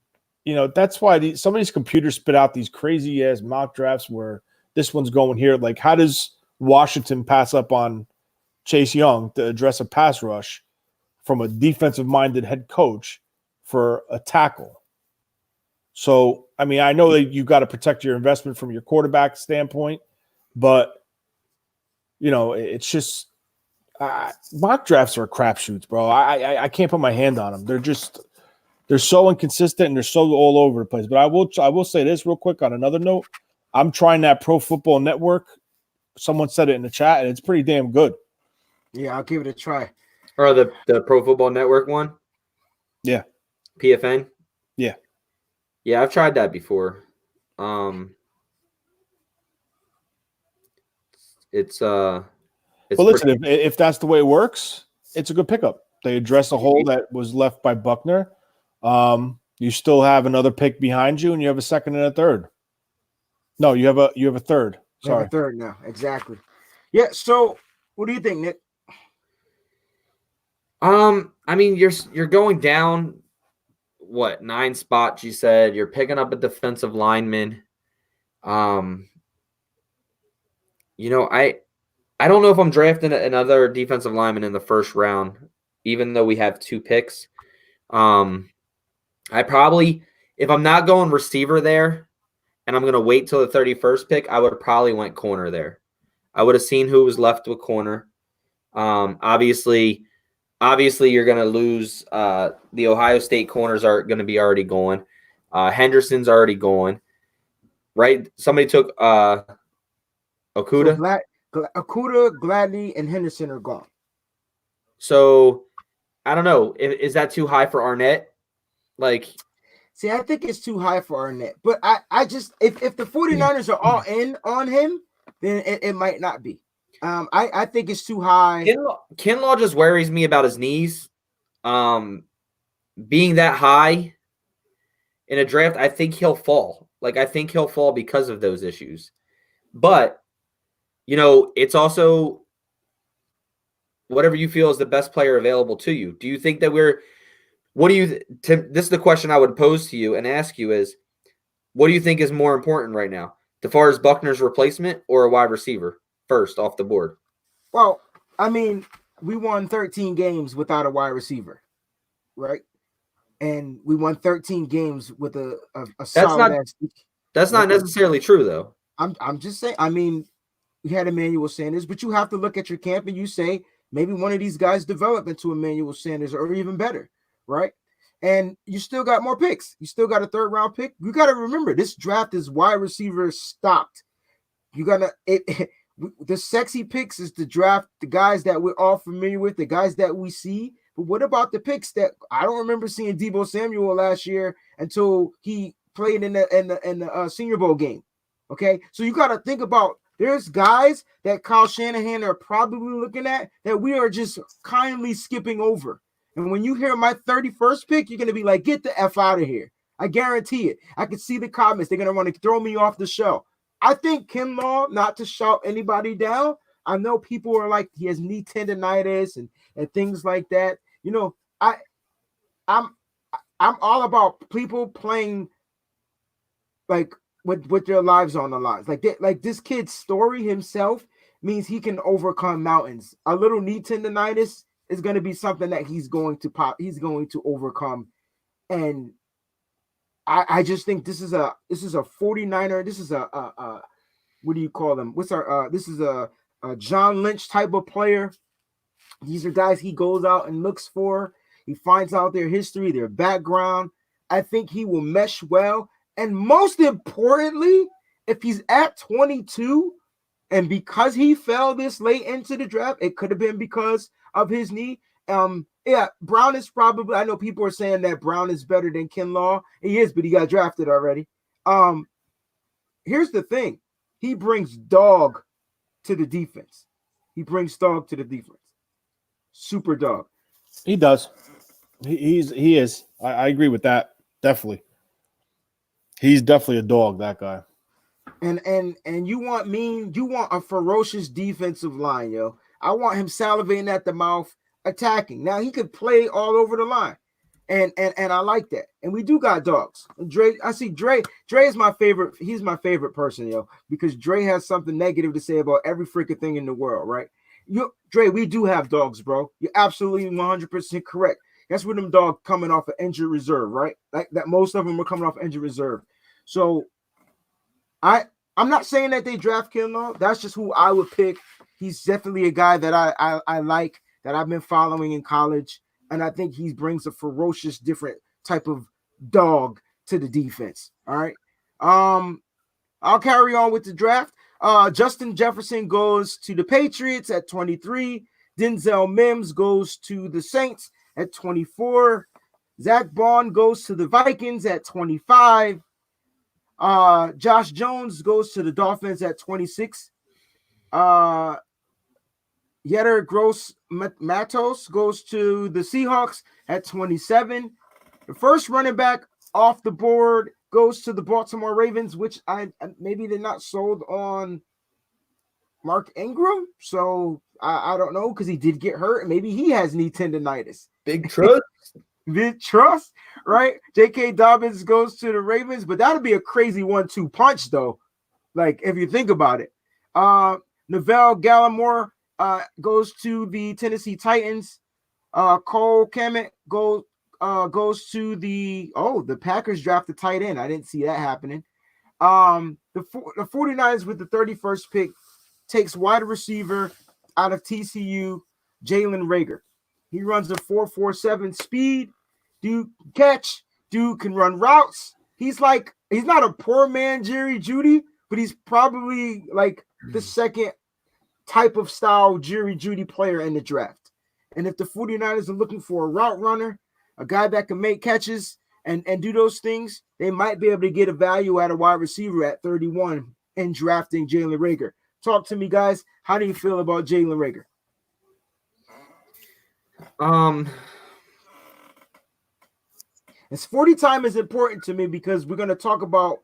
that's why some of these computers spit out these crazy ass mock drafts where this one's going here. Like, how does Washington pass up on Chase Young to address a pass rush from a defensive minded head coach for a tackle? So, I mean, I know that you've got to protect your investment from your quarterback standpoint, but, it's just mock drafts are crapshoots, bro. I can't put my hand on them. They're so inconsistent and they're so all over the place. But I will say this real quick on another note. I'm trying that Pro Football Network. Someone said it in the chat, and it's pretty damn good. Yeah, I'll give it a try. Or the Pro Football Network one? Yeah. PFN? Yeah. Yeah, I've tried that before. It's well, listen, if that's the way it works, it's a good pickup. They address a hole that was left by Buckner. You still have another pick behind you, and you have a second and a third. No, you have a third. Sorry, you have a third now. Exactly. Yeah. So, what do you think, Nick? I mean, you're going down. What, 9 spots? You said you're picking up a defensive lineman. I don't know if I'm drafting another defensive lineman in the first round, even though we have 2 picks. I probably, if I'm not going receiver there and I'm going to wait till the 31st pick, I would have probably went corner there. I would have seen who was left with corner. Obviously you're going to lose. The Ohio State corners are going to be already going. Henderson's already going. Right? Somebody took Okuda. So Okuda, Gladney, and Henderson are gone. So, I don't know. Is that too high for Arnett? See, I think it's too high for Arnett. But I just, if the 49ers are all in on him, then it might not be. I think it's too high. Kinlaw just worries me about his knees. Being that high in a draft, I think he'll fall. I think he'll fall because of those issues. But, it's also whatever you feel is the best player available to you. Do you think that this is the question I would pose to you and ask you is, what do you think is more important right now? DeForest Buckner's replacement or a wide receiver first off the board? Well, I mean, we won 13 games without a wide receiver, right? And we won 13 games with a That's solid not ass. that's not Okay, necessarily true though. I'm just saying. I mean, we had Emmanuel Sanders, but you have to look at your camp and you say maybe one of these guys develop into Emmanuel Sanders or even better, right? And you still got more picks. You still got a third round pick. You got to remember this draft is wide receiver stocked. You gotta it, the sexy picks is the draft, the guys that we're all familiar with, the guys that we see. But what about the picks that I don't remember seeing Deebo Samuel last year until he played in the Senior Bowl game? Okay, so you got to think about there's guys that Kyle Shanahan are probably looking at that we are just kindly skipping over. And when you hear my 31st pick, you're gonna be like, get the F out of here. I guarantee it. I can see the comments. They're gonna want to throw me off the show. I think Kinlaw, not to shout anybody down. I know people are like he has knee tendonitis and things like that. You know, I'm I'm all about people playing like with their lives on the lines. Like this kid's story himself means he can overcome mountains. A little knee tendonitis is going to be something that he's going to overcome. And I just think this is a 49er. This is a what do you call them? What's our this is a John Lynch type of player. These are guys he goes out and looks for. He finds out their history, their background. I think he will mesh well. And most importantly, if he's at 22, and because he fell this late into the draft, it could have been because of his knee. Yeah, Brown is probably. I know people are saying that Brown is better than Kinlaw. He is, but he got drafted already. Here's the thing: he brings dog to the defense. He brings dog to the defense. Super dog. He does. He is. I agree with that. Definitely. He's definitely a dog, that guy. And you want a ferocious defensive line, yo. I want him salivating at the mouth, attacking. Now he could play all over the line. And I like that. And we do got dogs. And I see Dre is my favorite. He's my favorite person, yo, because Dre has something negative to say about every freaking thing in the world, right? Dre, we do have dogs, bro. You're absolutely 100% correct. That's where them dogs coming off of injured reserve, right? Like that, most of them are coming off injured reserve. So I'm not saying that they draft Kinlaw. That's just who I would pick. He's definitely a guy that I like, that I've been following in college, and I think he brings a ferocious, different type of dog to the defense. All right. I'll carry on with the draft. Justin Jefferson goes to the Patriots at 23. Denzel Mims goes to the Saints at 24. Zach Bond goes to the Vikings at 25. Josh Jones goes to the Dolphins at 26. Yetter Gross Matos goes to the Seahawks at 27. The first running back off the board goes to the Baltimore Ravens, which maybe they're not sold on Mark Ingram. So I don't know, because he did get hurt. Maybe he has knee tendonitis. Big trust. Big trust, right? J.K. Dobbins goes to the Ravens, but that'll be a crazy 1-2 punch, though. Like, if you think about it. Neville Gallimore goes to the Tennessee Titans. Cole Kmet goes to the Packers draft the tight end. I didn't see that happening. The 49ers with the 31st pick takes wide receiver out of TCU, Jalen Reagor. He runs a 4.47 speed. Dude catch. Dude can run routes. He's not a poor man Jerry Jeudy, but he's probably like the second type of style Jerry Jeudy player in the draft. And if the 49ers are looking for a route runner, a guy that can make catches and do those things, they might be able to get a value at a wide receiver at 31 in drafting Jalen Reagor. Talk to me, guys. How do you feel about Jalen Reagor? It's 40 time is important to me because we're going to talk about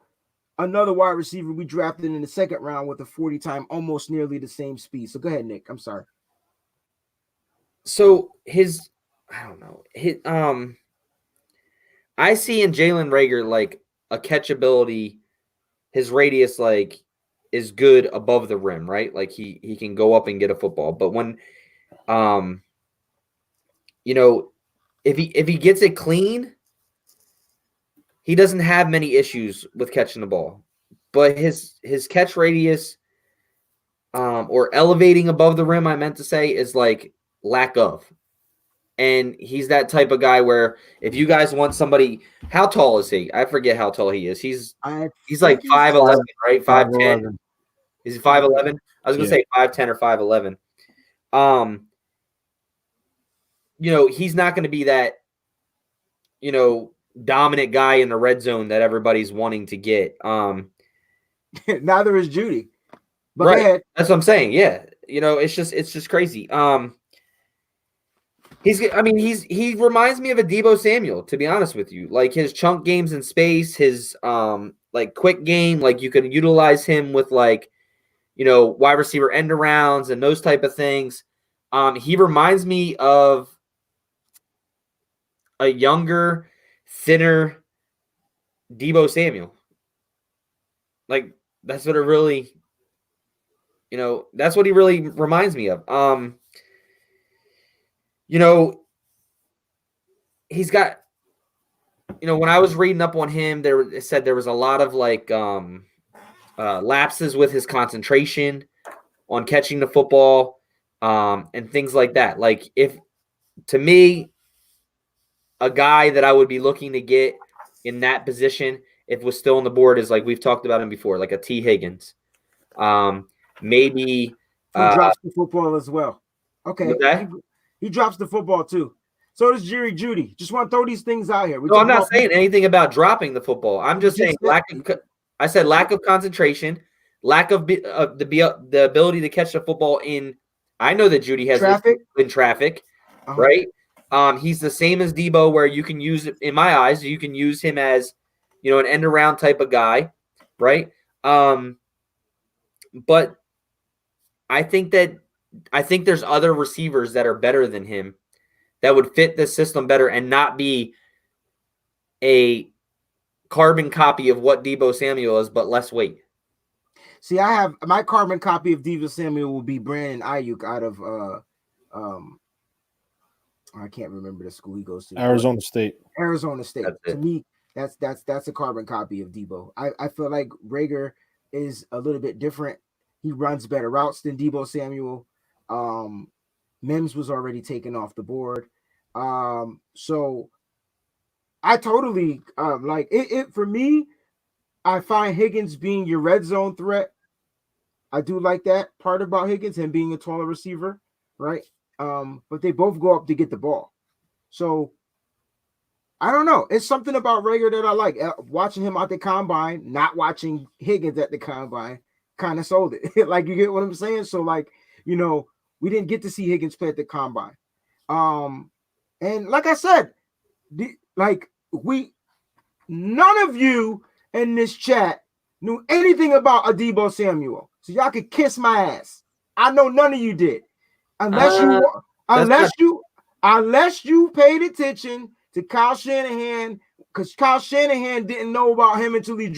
another wide receiver we drafted in the second round with a 40 time, almost nearly the same speed. So go ahead, Nick. I'm sorry. So I see in Jalen Reagor like a catchability. His radius is good above the rim, right? Like he can go up and get a football. But when You know, if he gets it clean, he doesn't have many issues with catching the ball. But his catch radius or elevating above the rim, I meant to say, is like lack of. And he's that type of guy where if you guys want somebody, how tall is he? I forget how tall he is. He's like 5'11", right? 5'10". Is he 5'11"? I was gonna say 5'10" or 5'11". He's not gonna be that, dominant guy in the red zone that everybody's wanting to get. Neither is Judy. But right. Go ahead. That's what I'm saying. Yeah. It's just crazy. He reminds me of a Deebo Samuel, to be honest with you. Like his chunk games in space, his like quick game, like you can utilize him with like, wide receiver end arounds and those type of things. He reminds me of a younger, thinner Deebo Samuel. Like that's what it really, that's what he really reminds me of. He's got, when I was reading up on him, it said there was a lot of like lapses with his concentration on catching the football and things like that. Like to me, a guy that I would be looking to get in that position, if was still on the board, is like we've talked about him before, like a T. Higgins. Maybe he drops the football as well. Okay. Okay. He drops the football too. So does Jerry Judy. Just want to throw these things out here. No, I'm not saying anything about dropping the football. I'm just saying lack of concentration, lack of the ability to catch the football in. I know that Judy has traffic. In traffic, right? He's the same as Deebo, where you can use, in my eyes, you can use him as, an end around type of guy, right? But I think there's other receivers that are better than him that would fit this system better and not be a carbon copy of what Deebo Samuel is, but less weight. See, I have my carbon copy of Deebo Samuel will be Brandon Ayuk out of I can't remember the school he goes to. Arizona State. To me, that's a carbon copy of Deebo. I feel like Rager is a little bit different. He runs better routes than Deebo Samuel. Mims was already taken off the board. So I totally like it for me. I find Higgins being your red zone threat. I do like that part about Higgins and being a taller receiver, right? But they both go up to get the ball. So I don't know. It's something about Rager that I like. Watching him at the combine, not watching Higgins at the combine, kind of sold it. Like, you get what I'm saying? So, like, we didn't get to see Higgins play at the combine. And like I said, none of you in this chat knew anything about a Deebo Samuel. So y'all could kiss my ass. I know none of you did. Unless you paid attention to Kyle Shanahan, because Kyle Shanahan didn't know about him until he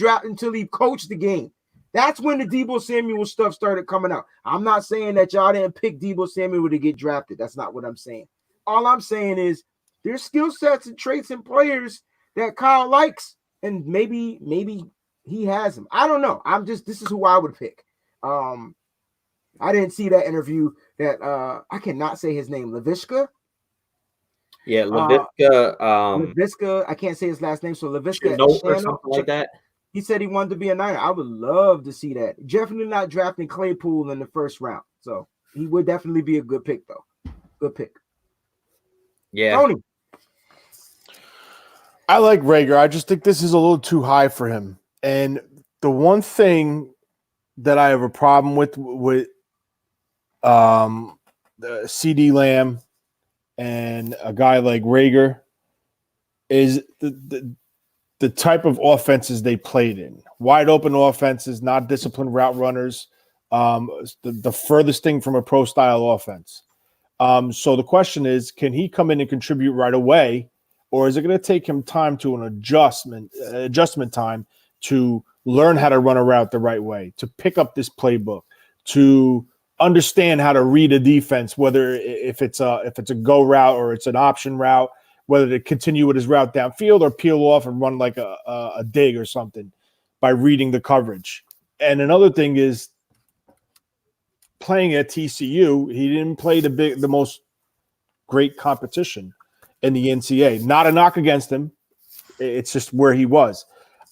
coached the game. That's when the Deebo Samuel stuff started coming out. I'm not saying that y'all didn't pick Deebo Samuel to get drafted. That's not what I'm saying. All I'm saying is there's skill sets and traits and players that Kyle likes, and maybe he has them. I don't know. This is who I would pick. I didn't see that interview that I cannot say his name. Laviska. Yeah, Laviska. Laviska. I can't say his last name. So Laviska or something like that. He said he wanted to be a Niner. I would love to see that. Definitely not drafting Claypool in the first round. So he would definitely be a good pick, though. Good pick. Yeah. Tony. I like Rager. I just think this is a little too high for him. And the one thing that I have a problem with the CD Lamb and a guy like Rager is the type of offenses they played in. Wide open offenses, not disciplined route runners, the furthest thing from a pro style offense. So the question is, can he come in and contribute right away, or is it going to take him time to an adjustment time to learn how to run a route the right way, to pick up this playbook, to understand how to read a defense, whether if it's a go route or it's an option route, whether to continue with his route downfield or peel off and run like a dig or something by reading the coverage. And another thing is playing at TCU, he didn't play the most great competition in the NCAA. Not a knock against him. It's just where he was.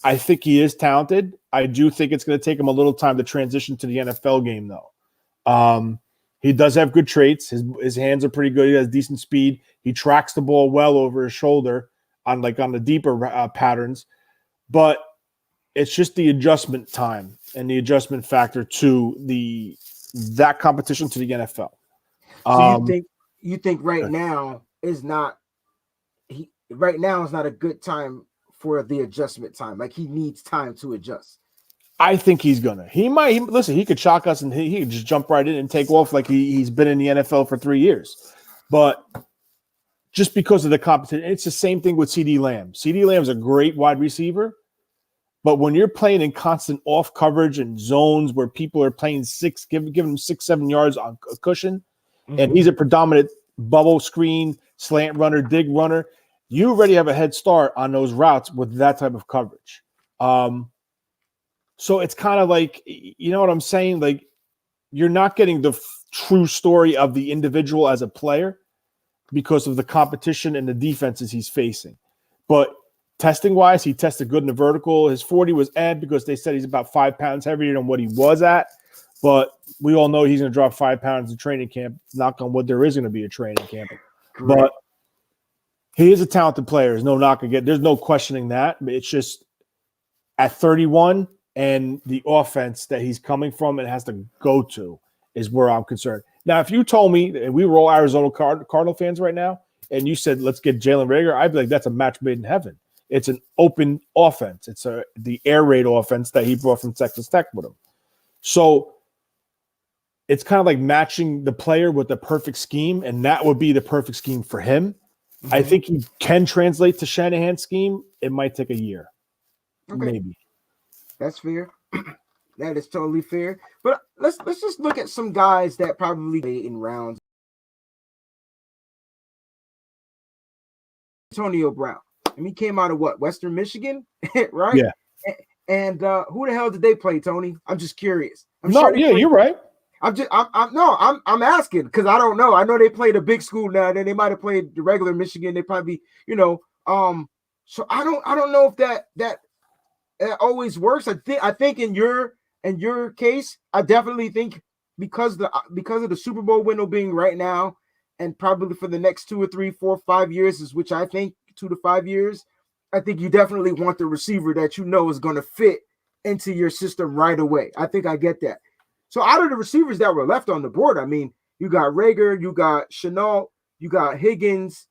I think he is talented. I do think it's going to take him a little time to transition to the NFL game, though. He does have good traits. His hands are pretty good. He has decent speed. He tracks the ball well over his shoulder on the deeper patterns. But it's just the adjustment time and the adjustment factor to that competition to the NFL. So you think right now is not a good time for the adjustment time? Like he needs time to adjust. I think he's gonna. Listen. He could shock us and he could just jump right in and take off like he's been in the NFL for 3 years. But just because of the competition, it's the same thing with CD Lamb. CD Lamb's a great wide receiver, but when you're playing in constant off coverage and zones where people are playing giving him 6-7 yards on a cushion, and he's a predominant bubble screen, slant runner, dig runner, you already have a head start on those routes with that type of coverage. So it's kind of like, you know what I'm saying? Like you're not getting the true story of the individual as a player because of the competition and the defenses he's facing. But testing wise, he tested good in the vertical. His 40 was because they said he's about 5 pounds heavier than what he was at. But we all know he's going to drop 5 pounds in training camp. Knock on wood, there is going to be a training camp. Correct. But he is a talented player. There's no knock again. There's no questioning that. It's just at 31 and the offense that he's coming from and has to go to is where I'm concerned. Now, if you told me, and we were all Arizona Cardinal fans right now, and you said, let's get Jalen Reagor, I'd be like, that's a match made in heaven. It's an open offense. It's the air raid offense that he brought from Texas Tech with him. So it's kind of like matching the player with the perfect scheme, and that would be the perfect scheme for him. I think he can translate to Shanahan's scheme. It might take a year. Okay. Maybe. That's fair. That is totally fair. But let's just look at some guys that probably play in rounds. Antonio Brown. And he came out of what? Western Michigan, right? Yeah. And who the hell did they play, Tony? I'm just curious. You're right. I'm asking because I don't know. I know they played a big school now. Then they might have played the regular Michigan. They probably, so I don't know if that always works. I think in your case, I definitely think because of the Super Bowl window being right now, and probably for the next 2 or 3, 4, 5 years, is which I think 2 to 5 years. I think you definitely want the receiver that you know is going to fit into your system right away. I think I get that. So out of the receivers that were left on the board, I mean, you got Reagor, you got Chenault, you got Higgins.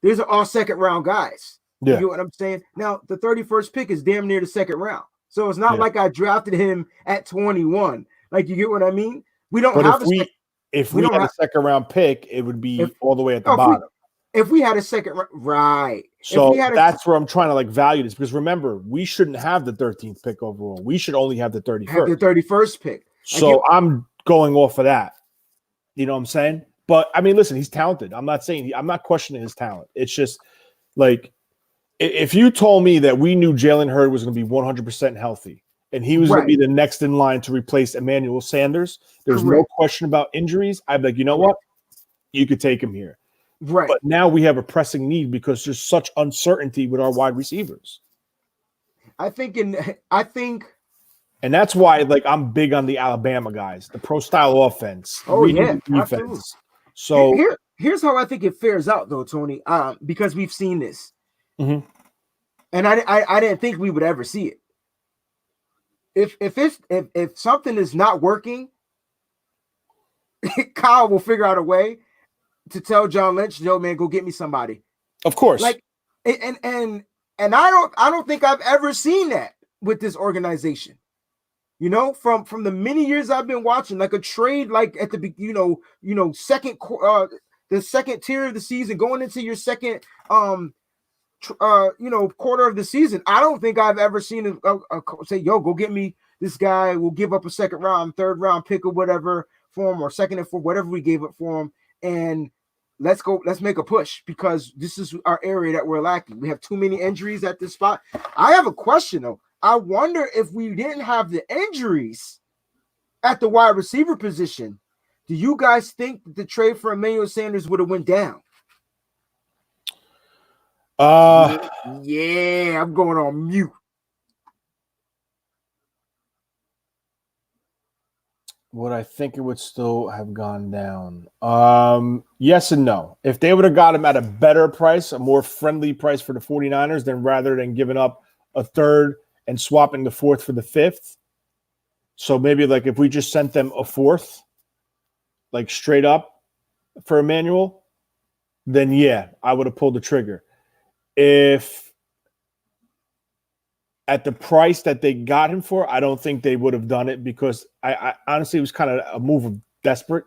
These are all second round guys. Yeah. You know what I'm saying? Now, the 31st pick is damn near the second round. So it's not like I drafted him at 21. Like, you get what I mean? We don't have if we had a second round pick, it would be all the way at the bottom. If we had a second round, right. So that's where I'm trying to value this, because remember, we shouldn't have the 13th pick overall. We should only have the 31st. Have the 31st pick. So I'm going off of that. You know what I'm saying? But I mean, listen, he's talented. I'm not questioning his talent. It's just like, if you told me that we knew Jalen Hurd was going to be 100% healthy and he was going to be the next in line to replace Emmanuel Sanders, there's no question about injuries, I'd be like, you know what? You could take him here. Right. But now we have a pressing need because there's such uncertainty with our wide receivers. And that's why I'm big on the Alabama guys, the pro style offense. Oh yeah, defense. absolutely. So here's how I think it fares out though, Tony. Because we've seen this. Mm-hmm. And I didn't think we would ever see it. If something is not working, Kyle will figure out a way to tell John Lynch, "Yo, man, go get me somebody." Of course. And I don't think I've ever seen that with this organization. You know, from the many years I've been watching, like a trade, like at the second the second tier of the season, going into your second quarter of the season. I don't think I've ever seen a say, "Yo, go get me this guy will give up a second round, third round pick or whatever for him, or second and fourth, whatever we gave up for him, and let's make a push because this is our area that we're lacking. We have too many injuries at this spot. I have a question though. I wonder if we didn't have the injuries at the wide receiver position, do you guys think that the trade for Emmanuel Sanders would have went down? Yeah, I'm going on mute. Would I think it would still have gone down? Yes and no. If they would have got him at a better price, a more friendly price for the 49ers, then rather than giving up a third and swapping the fourth for the fifth. So maybe like if we just sent them a fourth, like straight up for Emmanuel, then yeah, I would have pulled the trigger. If at the price that they got him for, I don't think they would have done it because I honestly, it was kind of a move of desperate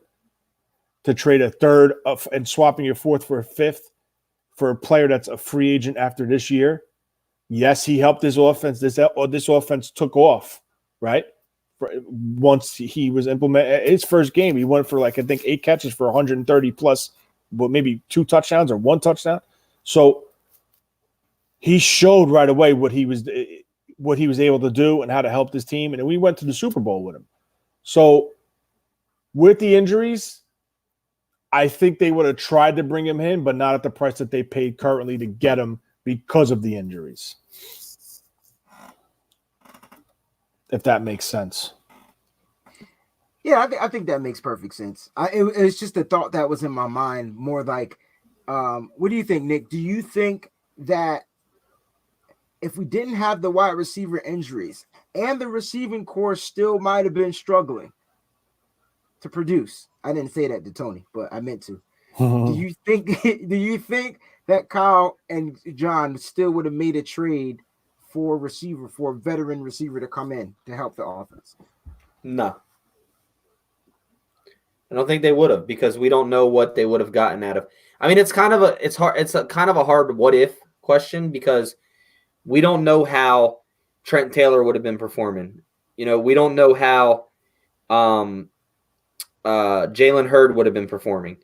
to trade a third and swapping your fourth for a fifth for a player that's a free agent after this year. Yes, he helped his offense. This offense took off, right? Once he was implemented, his first game, he went for like, I think 8 catches for 130 plus, but maybe 2 touchdowns or 1 touchdown. So he showed right away what he was able to do and how to help this team. And we went to the Super Bowl with him. So with the injuries, I think they would have tried to bring him in, but not at the price that they paid currently to get him because of the injuries. If that makes sense. Yeah, I think that makes perfect sense. It's just a thought that was in my mind, more like, what do you think, Nick? Do you think that if we didn't have the wide receiver injuries and the receiving core still might have been struggling to produce? I didn't say that to Tony, but I meant to. Do you think that Kyle and John still would have made a trade for a veteran receiver to come in to help the offense? No. I don't think they would have because we don't know what they would have gotten out of. I mean, it's kind of a hard what if question because we don't know how Trent Taylor would have been performing. You know, we don't know how Jalen Hurd would have been performing.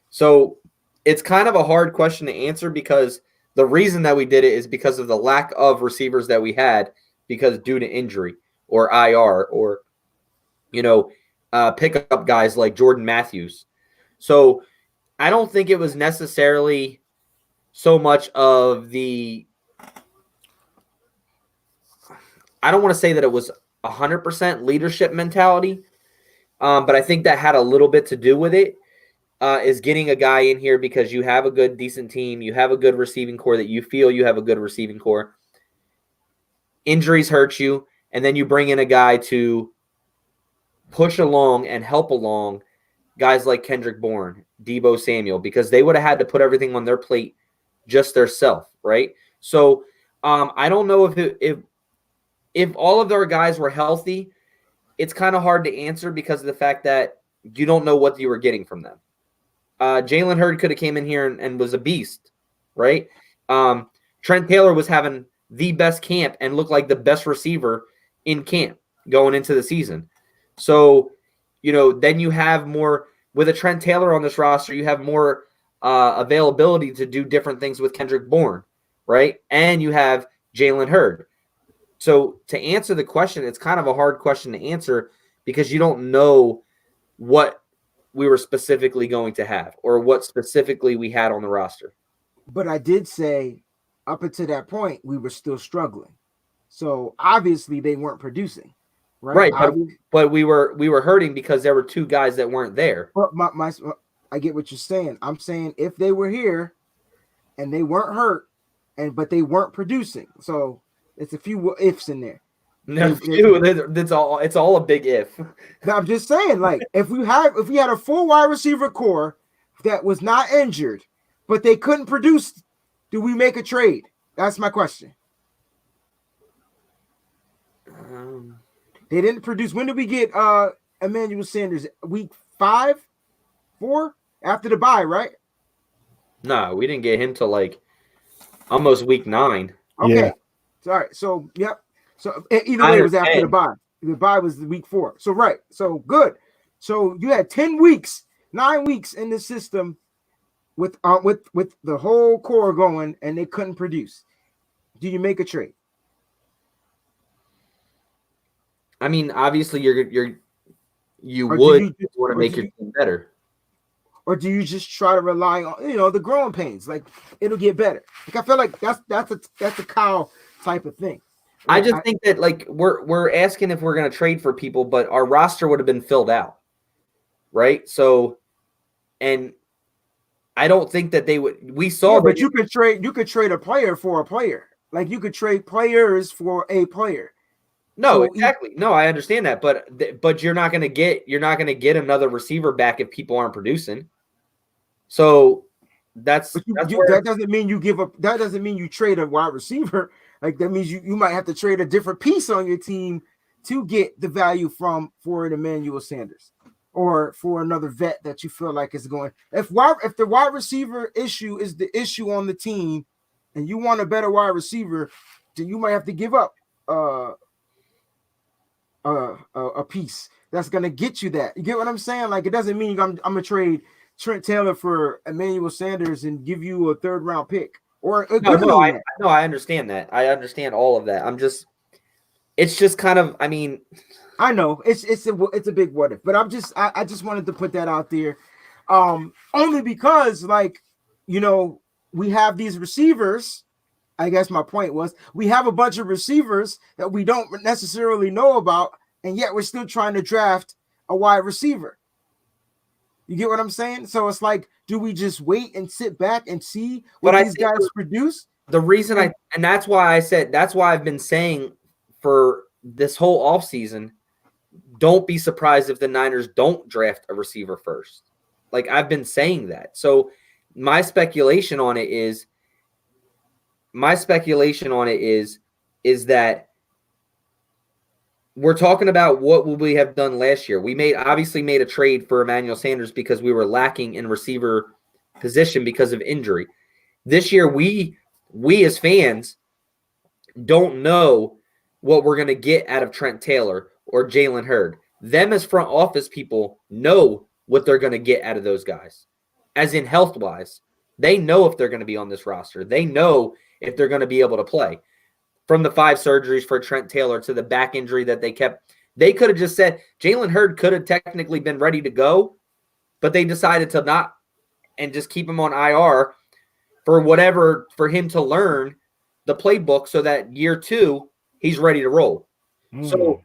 So it's kind of a hard question to answer because the reason that we did it is because of the lack of receivers that we had because due to injury or IR or, pick up guys like Jordan Matthews. So I don't think it was necessarily so much of I don't want to say that it was 100% leadership mentality, but I think that had a little bit to do with it, is getting a guy in here because you have a good, decent team. You have a good receiving core that you feel you have a good receiving core. Injuries hurt you, and then you bring in a guy to push along and help along guys like Kendrick Bourne, Deebo Samuel, because they would have had to put everything on their plate just theirself, right? So I don't know if all of our guys were healthy, it's kind of hard to answer because of the fact that you don't know what you were getting from them. Jalen Hurd could have came in here and was a beast, right? Trent Taylor was having the best camp and looked like the best receiver in camp going into the season. So, then you have more with a Trent Taylor on this roster, you have more availability to do different things with Kendrick Bourne, right? And you have Jalen Hurd. So to answer the question, it's kind of a hard question to answer because you don't know what we were specifically going to have or what specifically we had on the roster. But I did say up until that point, we were still struggling. So obviously they weren't producing. Right. But we were hurting because there were 2 guys that weren't there. But I get what you're saying. I'm saying if they were here and they weren't hurt but they weren't producing. So it's a few ifs in there. It's all a big if. I'm just saying, like, if we had a full wide receiver core that was not injured, but they couldn't produce, do we make a trade? That's my question. They didn't produce. When did we get Emmanuel Sanders? Week 5, 4 after the bye, right? No, we didn't get him till like almost week 9. Okay. Yeah. Sorry. So yep. So either way, it was after the bye. The bye was the week 4. So right. So good. So you had 10 weeks, 9 weeks in the system with the whole core going, and they couldn't produce. Do you make a trade? I mean, obviously, you Or would want to make your team better. Or do you just try to rely on the growing pains? Like it'll get better. Like I feel like that's a Kyle type of thing. Like, I just think that like we're asking if we're going to trade for people, but our roster would have been filled out, right? So, and I don't think that they would. We saw, but you could trade a player for a player. Like you could trade players for a player. No, exactly. No, I understand that, but you're not going to get another receiver back if people aren't producing. So that doesn't mean you give up. That doesn't mean you trade a wide receiver. Like that means you might have to trade a different piece on your team to get the value for an Emmanuel Sanders or for another vet that you feel like is going. If the wide receiver issue is the issue on the team, and you want a better wide receiver, then you might have to give up a piece that's gonna get you that. You get what I'm saying? Like it doesn't mean I'm gonna trade Trent Taylor for Emmanuel Sanders and give you a 3rd round pick. Or I understand that. I understand all of that. It's just kind of. I mean, I know it's a big what if, but I just wanted to put that out there, only because we have these receivers. I guess my point was we have a bunch of receivers that we don't necessarily know about, and yet we're still trying to draft a wide receiver. You get what I'm saying? So it's like, do we just wait and sit back and see what these guys produce? The reason and that's why I've been saying for this whole offseason, don't be surprised if the Niners don't draft a receiver first. Like I've been saying that. So my speculation on it is that we're talking about what would we have done last year. We obviously made a trade for Emmanuel Sanders because we were lacking in receiver position because of injury. This year, we as fans don't know what we're going to get out of Trent Taylor or Jalen Hurd. Them as front office people know what they're going to get out of those guys. As in health-wise, they know if they're going to be on this roster. They know if they're going to be able to play. From the 5 surgeries for Trent Taylor to the back injury that they kept. They could have just said Jalen Hurd could have technically been ready to go, but they decided to not and just keep him on IR for him to learn the playbook so that year 2, he's ready to roll. So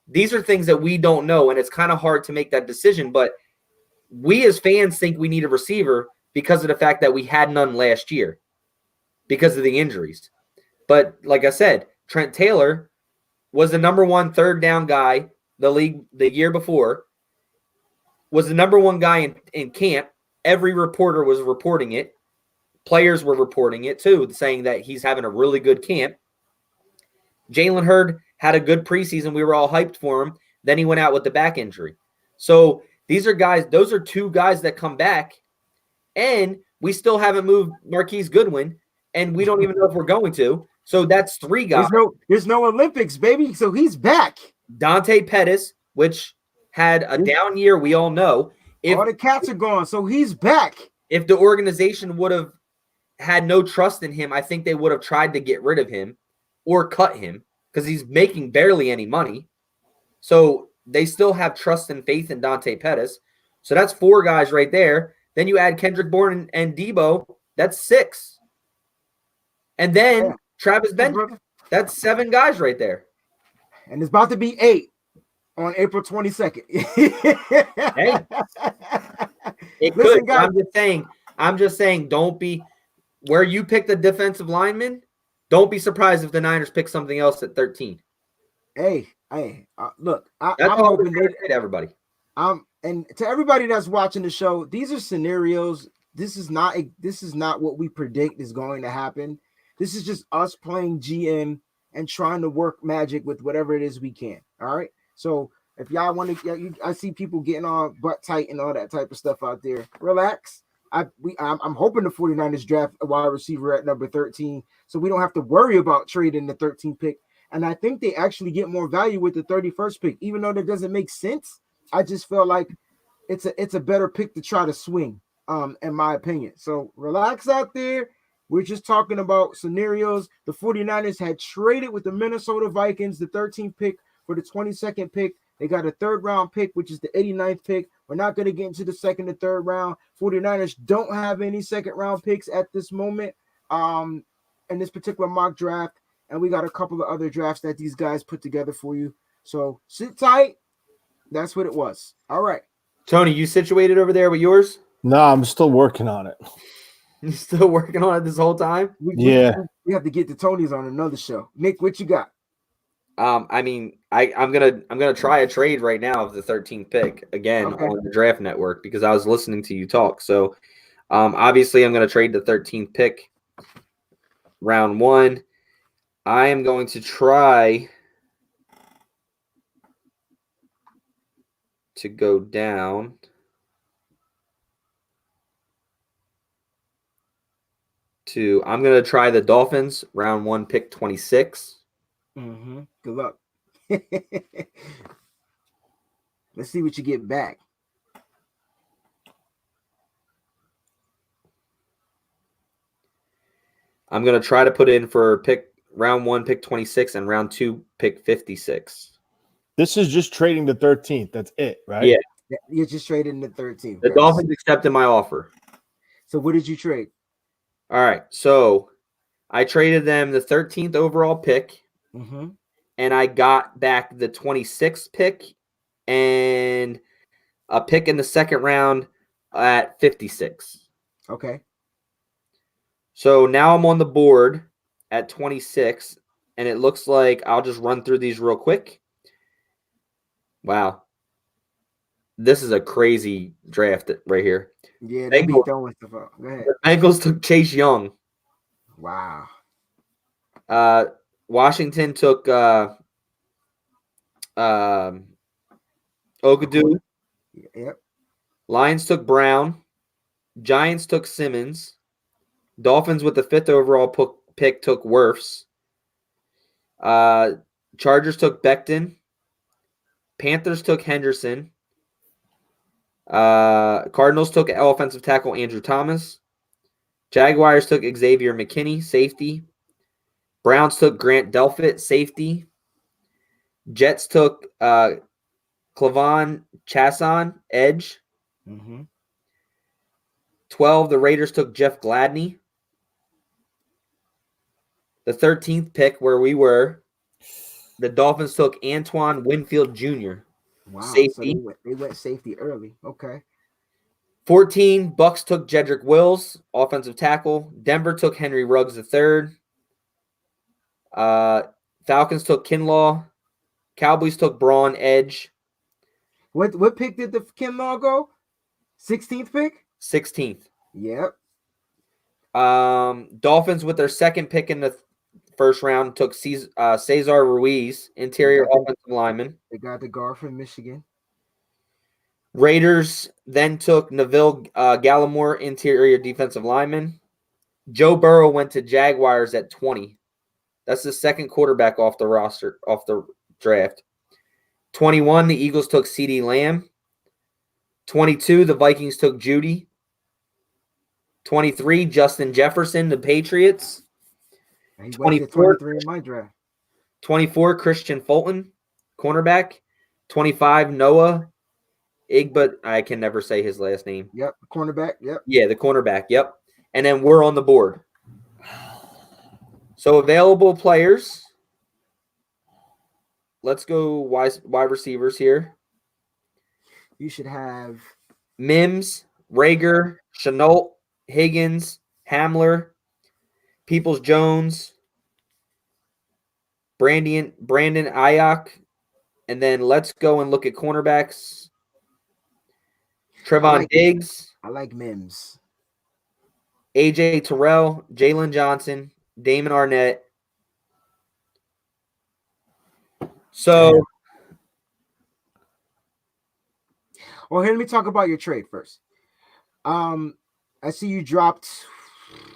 these are things that we don't know, and it's kind of hard to make that decision, but we as fans think we need a receiver because of the fact that we had none last year because of the injuries. But like I said, Trent Taylor was the number 1 3rd down guy the league the year before, was the number 1 guy in camp. Every reporter was reporting it. Players were reporting it too, saying that he's having a really good camp. Jalen Hurd had a good preseason. We were all hyped for him. Then he went out with the back injury. So those are 2 guys that come back, and we still haven't moved Marquise Goodwin, and we don't even know if we're going to. So that's 3 guys. There's no Olympics, baby. So he's back. Dante Pettis, which had a down year, we all know. All the cats are gone, so he's back. If the organization would have had no trust in him, I think they would have tried to get rid of him or cut him because he's making barely any money. So they still have trust and faith in Dante Pettis. So that's 4 guys right there. Then you add Kendrick Bourne and Debo. That's 6. And then Travis Benjamin. That's 7 guys right there. And it's about to be 8 on April 22nd. Hey, it could. Guys, I'm just saying, don't be where you pick the defensive lineman. Don't be surprised if the Niners pick something else at 13. Hey, look, I'm hoping to everybody. And to everybody that's watching the show, these are scenarios. This is not what we predict is going to happen. This is just us playing GM and trying to work magic with whatever it is we can. All right. So if y'all want to, I see people getting all butt tight and all that type of stuff out there. Relax. I'm hoping the 49ers draft a wide receiver at number 13, so we don't have to worry about trading the 13th pick And I think they actually get more value with the 31st pick, even though that doesn't make sense. I just feel like it's a better pick to try to swing, in my opinion. So relax out there. We're just talking about scenarios. The 49ers had traded with the Minnesota Vikings, the 13th pick for the 22nd pick. They got a third round pick, which is the 89th pick. We're not going to get into the second and third round. 49ers don't have any second round picks at this moment in this particular mock draft. And we got a couple of other drafts that these guys put together for you. So sit tight. That's what it was. All right. Tony, you situated over there with yours? No, I'm still working on it. You still working on it this whole time? We have to get the Tonys on another show. Nick, what you got? I mean, I'm gonna try a trade right now of the 13th pick again on the Draft Network because I was listening to you talk. So, obviously, I'm gonna trade the 13th pick, round 1. I am going to try to go down to. I'm gonna try the Dolphins, round 1, pick 26. Mm-hmm. Good luck. Let's see what you get back. I'm going to try to put in for round 1, pick 26, and round 2, pick 56. This is just trading the 13th. That's it, right? Yeah. You're just trading the 13th. The Dolphins accepted my offer. So what did you trade? All right. So I traded them the 13th overall pick. Mm-hmm. And I got back the 26th pick and a pick in the second round at 56. Okay. So now I'm on the board at 26, and it looks like I'll just run through these real quick. Wow. This is a crazy draft right here. Yeah, they be throwing stuff up. Go ahead. The Bengals took Chase Young. Wow. Washington took Ogadu. Yep. Lions took Brown. Giants took Simmons. Dolphins with the 5th overall pick took Wirfs. Chargers took Becton. Panthers took Henderson. Cardinals took offensive tackle Andrew Thomas. Jaguars took Xavier McKinney, safety. Browns took Grant Delpit, safety. Jets took Clavon Chason, edge. Mm-hmm. 12, the Raiders took Jeff Gladney. The 13th pick, where we were, the Dolphins took Antoine Winfield Jr. Wow, safety. So they went safety early. Okay. 14, Bucks took Jedrick Wills, offensive tackle. Denver took Henry Ruggs III. Falcons took Kinlaw. Cowboys took Braun, edge. What pick did the Kinlaw go? 16th pick? 16th. Yep. Dolphins with their second pick in the first round took Cesar Ruiz, interior offensive lineman. They got the guard from Michigan. Raiders then took Neville Gallimore, interior defensive lineman. Joe Burrow went to Jaguars at 20. That's the second quarterback off the draft. 21, the Eagles took CeeDee Lamb. 22, the Vikings took Judy. 23, Justin Jefferson, the Patriots. He went to 23 in my draft. 24, Christian Fulton, cornerback. 25, Noah Igba. I can never say his last name. Yep, cornerback. Yep. Yeah, the cornerback. Yep. And then we're on the board. So available players. Let's go wide receivers here. You should have Mims, Rager, Chenault, Higgins, Hamler, Peoples-Jones, Brandon Ayuk, and then let's go and look at cornerbacks. Trevon Diggs. I like Mims. AJ Terrell, Jalen Johnson, Damon Arnett. So, well, here, let me talk about your trade first. I see you dropped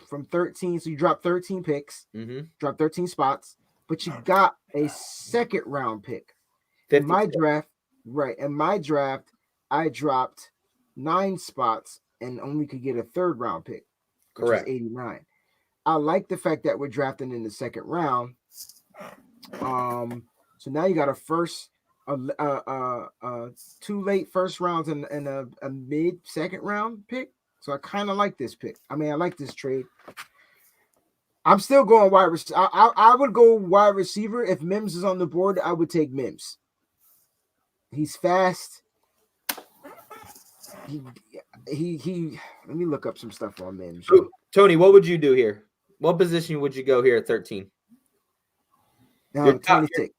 from 13, so you dropped 13 picks, dropped 13 spots. but you got a second round pick. In 50. my draft, I dropped 9 spots and only could get a third round pick, which was Correct. 89. I like the fact that we're drafting in the second round. So now you got a first, 2 late first rounds and a mid second round pick. So I kind of like this pick. I mean, I like this trade. I'm still going wide receiver. I would go wide receiver. If Mims is on the board, I would take Mims. He's fast. He let me look up some stuff on Mims. Tony, what would you do here? What position would you go here at 13? Your top, 26.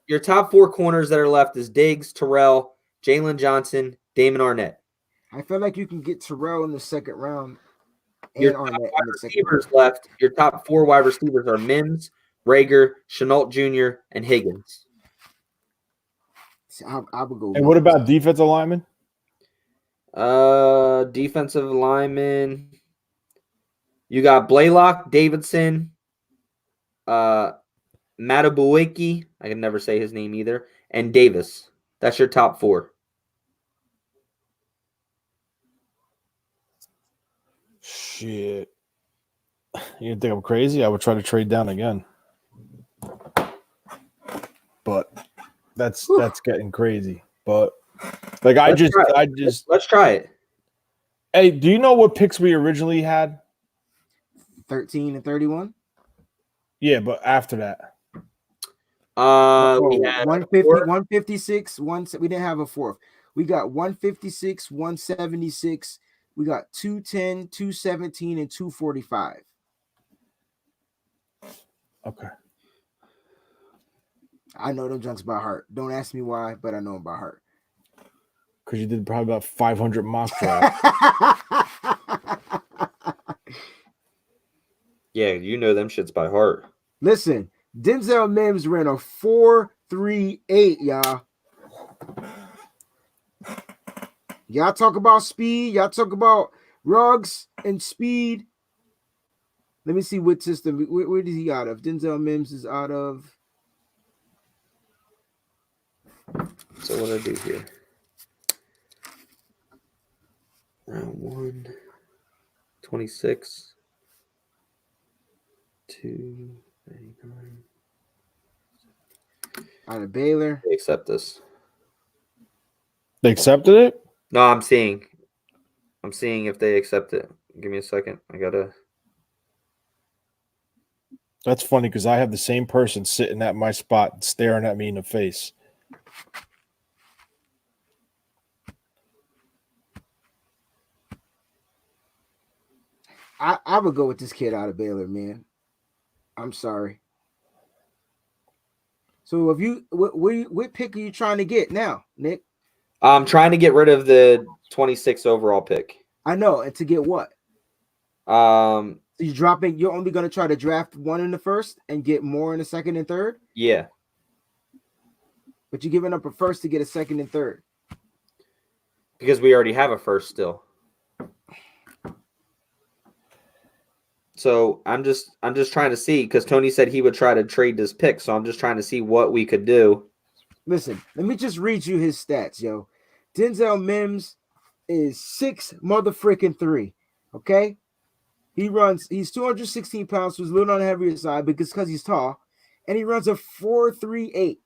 Your top 4 corners that are left is Diggs, Terrell, Jalen Johnson, Damon Arnett. I feel like you can get Terrell in the second round and Your Arnett top in the second round. left. Your top 4 wide receivers are Mims, Rager, Chenault Jr., and Higgins. So I would go. And what about defensive linemen? Defensive linemen. You got Blaylock, Davidson, Matabuiki, I can never say his name either, and Davis. That's your top 4. Shit. You think I'm crazy? I would try to trade down again. But that's getting crazy. But like let's try it. Hey, do you know what picks we originally had? 13 and 31. Yeah, but after that. We had 150, 156, we didn't have a fourth. We got 156, 176, we got 210, 217, and 245. Okay. I know them junks by heart. Don't ask me why, but I know them by heart. Because you did probably about 500 mock drafts. Yeah, you know them shits by heart. Listen, Denzel Mims ran a 4.38, y'all. Y'all talk about speed. Y'all talk about rugs and speed. Let me see what system. Where is he out of? Denzel Mims is out of. So what do I do here? Round 1, 26, 2, 99. Out of Baylor. They accept this. They accepted it? No, I'm seeing if they accept it. Give me a second. I gotta. That's funny because I have the same person sitting at my spot staring at me in the face. I would go with this kid out of Baylor, man. I'm sorry. So if you what pick are you trying to get now, Nick? I'm trying to get rid of the 26 overall pick. I know, and to get what? So you're only going to try to draft one in the first and get more in the second and third? Yeah. But you're giving up a first to get a second and third. Because we already have a first still. So I'm just trying to see, because Tony said he would try to trade this pick. So I'm just trying to see what we could do. Listen, let me just read you his stats, yo. Denzel Mims is 6'3". Okay? He's 216 pounds, so he's a little on the heavier side because he's tall. And he runs a 4.38.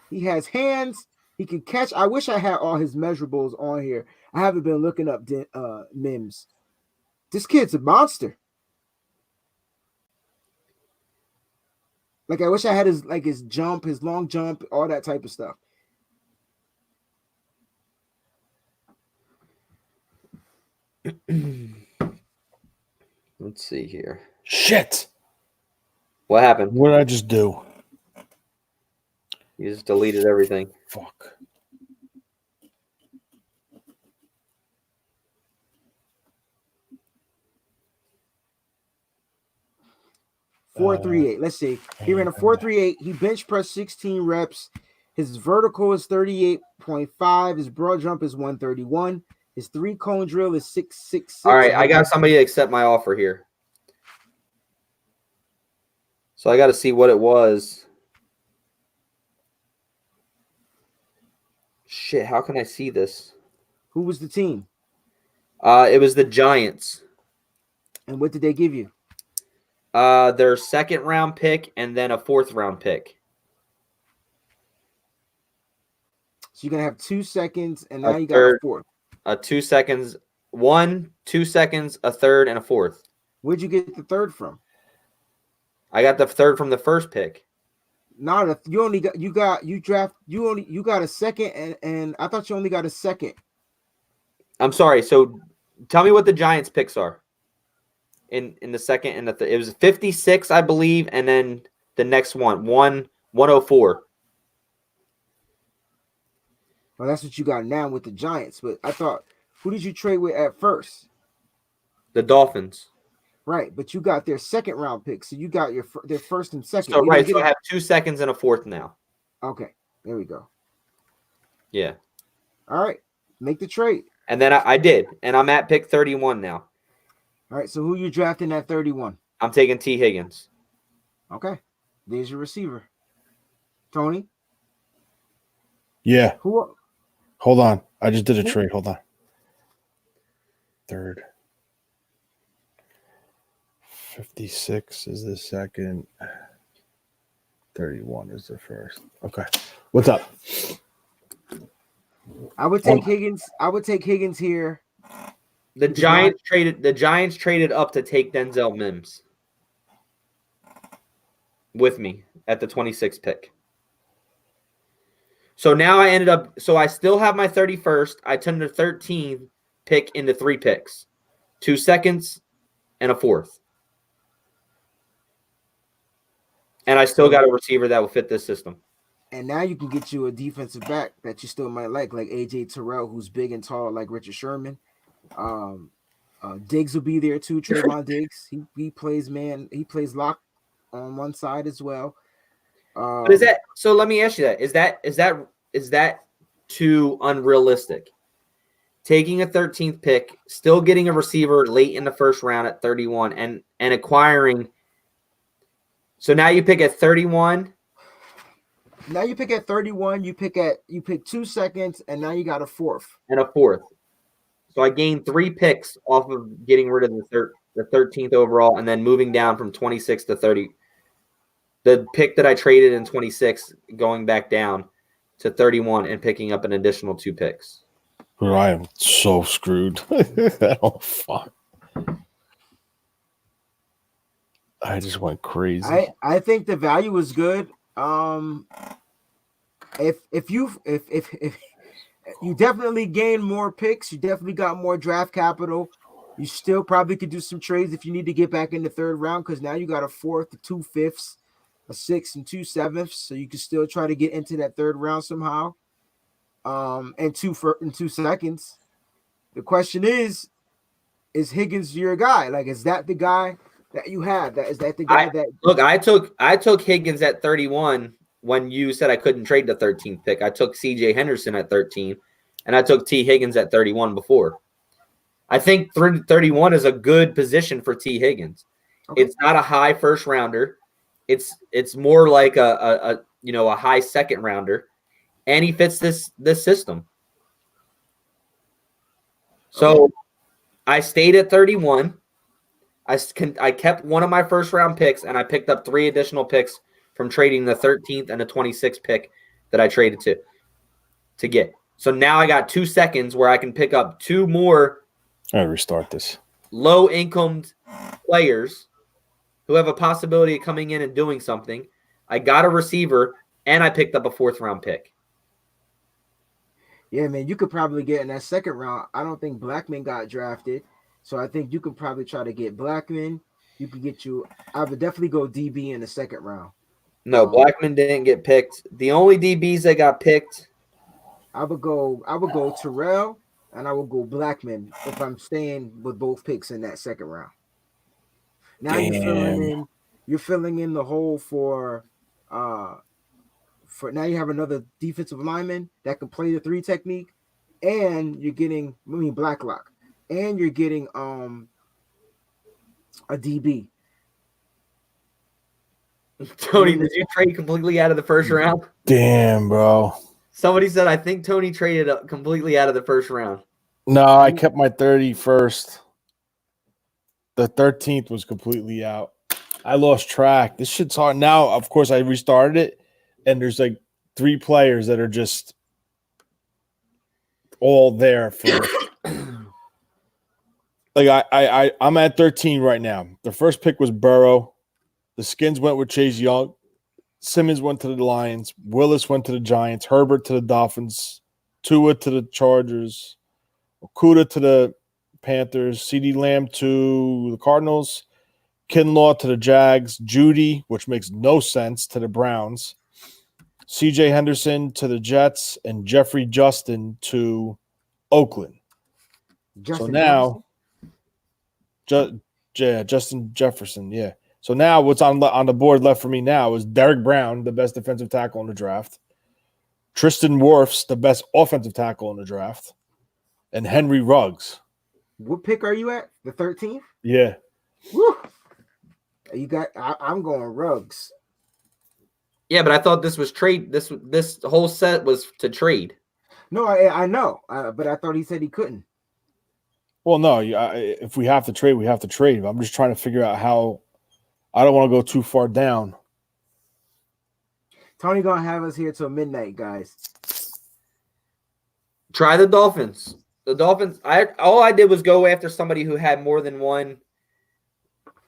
He has hands. He can catch. I wish I had all his measurables on here. I haven't been looking up Mims. This kid's a monster. Like, I wish I had his jump, his long jump, all that type of stuff. Let's see here. Shit. What happened? What did I just do? You just deleted everything. Fuck. .438. Let's see. He ran a 4.38. He bench pressed 16 reps. His vertical is 38.5. His broad jump is 131. His 3-cone drill is 6.66. All right, I got somebody to accept my offer here. So I got to see what it was. Shit, how can I see this? Who was the team? It was the Giants. And what did they give you? Their second round pick and then a fourth round pick. So you're gonna have 2 seconds, and A now you got a third. fourth. 2 seconds, 1, 2 seconds, a third, and a fourth. Where'd you get the third from? I got the third from the first pick. Not you got a second, and I thought you only got a second. I'm sorry. So tell me what the Giants picks are in the second and it was 56, I believe, and then the next one 104. Well, that's what you got now with the Giants. But I thought, who did you trade with at first? The Dolphins. Right, but you got their second round pick, so you got their first and second. So right, so I have 2 seconds and a fourth now. Okay, there we go. Yeah. All right, make the trade. And then I did, and I'm at pick 31 now. All right, so who you drafting at 31? I'm taking T. Higgins. Okay, there's your receiver. Tony? Yeah. Who? Hold on. I just did a trade. Hold on. Third. 56 is the second. 31 is the first. Okay. What's up? I would take Higgins. I would take Higgins here. The Giants traded up to take Denzel Mims with me at the 26th pick. So now I still have my 31st. I turned the 13th pick into 3 picks, 2 seconds and a fourth. And I still got a receiver that will fit this system. And now you can get you a defensive back that you still might like AJ Terrell, who's big and tall like Richard Sherman. Diggs will be there too. Trayvon Diggs. He plays man. He plays lock on one side as well. But is that so? Let me ask you that. Is that too unrealistic? Taking a 13th pick, still getting a receiver late in the first round at 31, and acquiring. So now you pick at 31. Now you pick at 31. You pick 2 seconds, and now you got a fourth and a fourth. So I gained 3 picks off of getting rid of the 13th overall, and then moving down from 26 to 30. The pick that I traded in 26, going back down to 31 and picking up an additional 2 picks. Bro, I am so screwed. Oh fuck! I just went crazy. I think the value is good. If you definitely gain more picks, you definitely got more draft capital. You still probably could do some trades if you need to get back in the third round, because now you got a fourth, a 2 fifths, a 6 and 2 sevenths, so you can still try to get into that third round somehow. And 2 seconds. The question is Higgins your guy? Like, is that the guy that you have? Is that the guy that look? I took Higgins at 31 when you said I couldn't trade the 13th pick. I took C.J. Henderson at 13, and I took T. Higgins at 31 before. I think 31 is a good position for T. Higgins. Okay. It's not a high first rounder. It's more like a high second rounder, and he fits this system. So okay. I stayed at 31. I kept one of my first round picks, and I picked up 3 additional picks from trading the 13th and the 26th pick that I traded to get. So now I got 2 seconds where I can pick up 2 more. I restart this. Low income players who have a possibility of coming in and doing something. I got a receiver, and I picked up a 4th round pick. Yeah, man, you could probably get in that second round. I don't think Blackman got drafted, so I think you could probably try to get Blackman. You could I would definitely go DB in the second round. No, Blackman didn't get picked. The only DBs that got picked, I would go Terrell, and I would go Blackman if I'm staying with both picks in that second round. Now you're filling in the hole for now you have another defensive lineman that can play the 3 technique, and you're getting Blacklock, and you're getting a DB. Tony, did you trade completely out of the first round? Damn, bro. Somebody said, I think Tony traded completely out of the first round. No, I kept my 31st. The 13th was completely out. I lost track. This shit's hard. Now, of course, I restarted it, and there's like 3 players that are just all there for. Like I'm at 13 right now. The first pick was Burrow. The Skins went with Chase Young. Simmons went to the Lions. Willis went to the Giants. Herbert to the Dolphins. Tua to the Chargers. Okuda to the Panthers. CeeDee Lamb to the Cardinals. Kinlaw to the Jags. Judy, which makes no sense, to the Browns. CJ Henderson to the Jets. And Jeffrey Justin to Oakland. Justin now, Justin Jefferson, yeah. So now what's on the board left for me now is Derek Brown, the best defensive tackle in the draft. Tristan Wirfs, the best offensive tackle in the draft. And Henry Ruggs. What pick are you at? The 13th? Yeah. Woo. You got. I'm going Ruggs. Yeah, but I thought this was trade. This whole set was to trade. No, I know, but I thought he said he couldn't. Well, no. If we have to trade, we have to trade. I'm just trying to figure out how. I don't want to go too far down. Tony gonna have us here till midnight, guys. Try the Dolphins. The Dolphins. All I did was go after somebody who had more than one,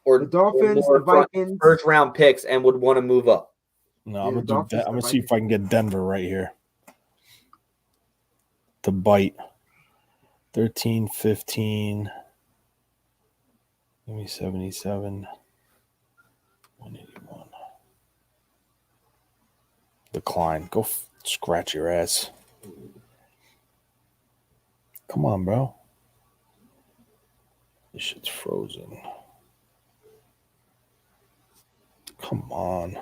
or The Dolphins, or the more Vikings. first round picks, and would want to move up. No, Yeah, I'm the gonna Dolphins, I'm gonna the see if I can get Denver right here to bite. 13, 15. Give me 77. 181. Decline. Go scratch your ass. Come on, bro. This shit's frozen. Come on.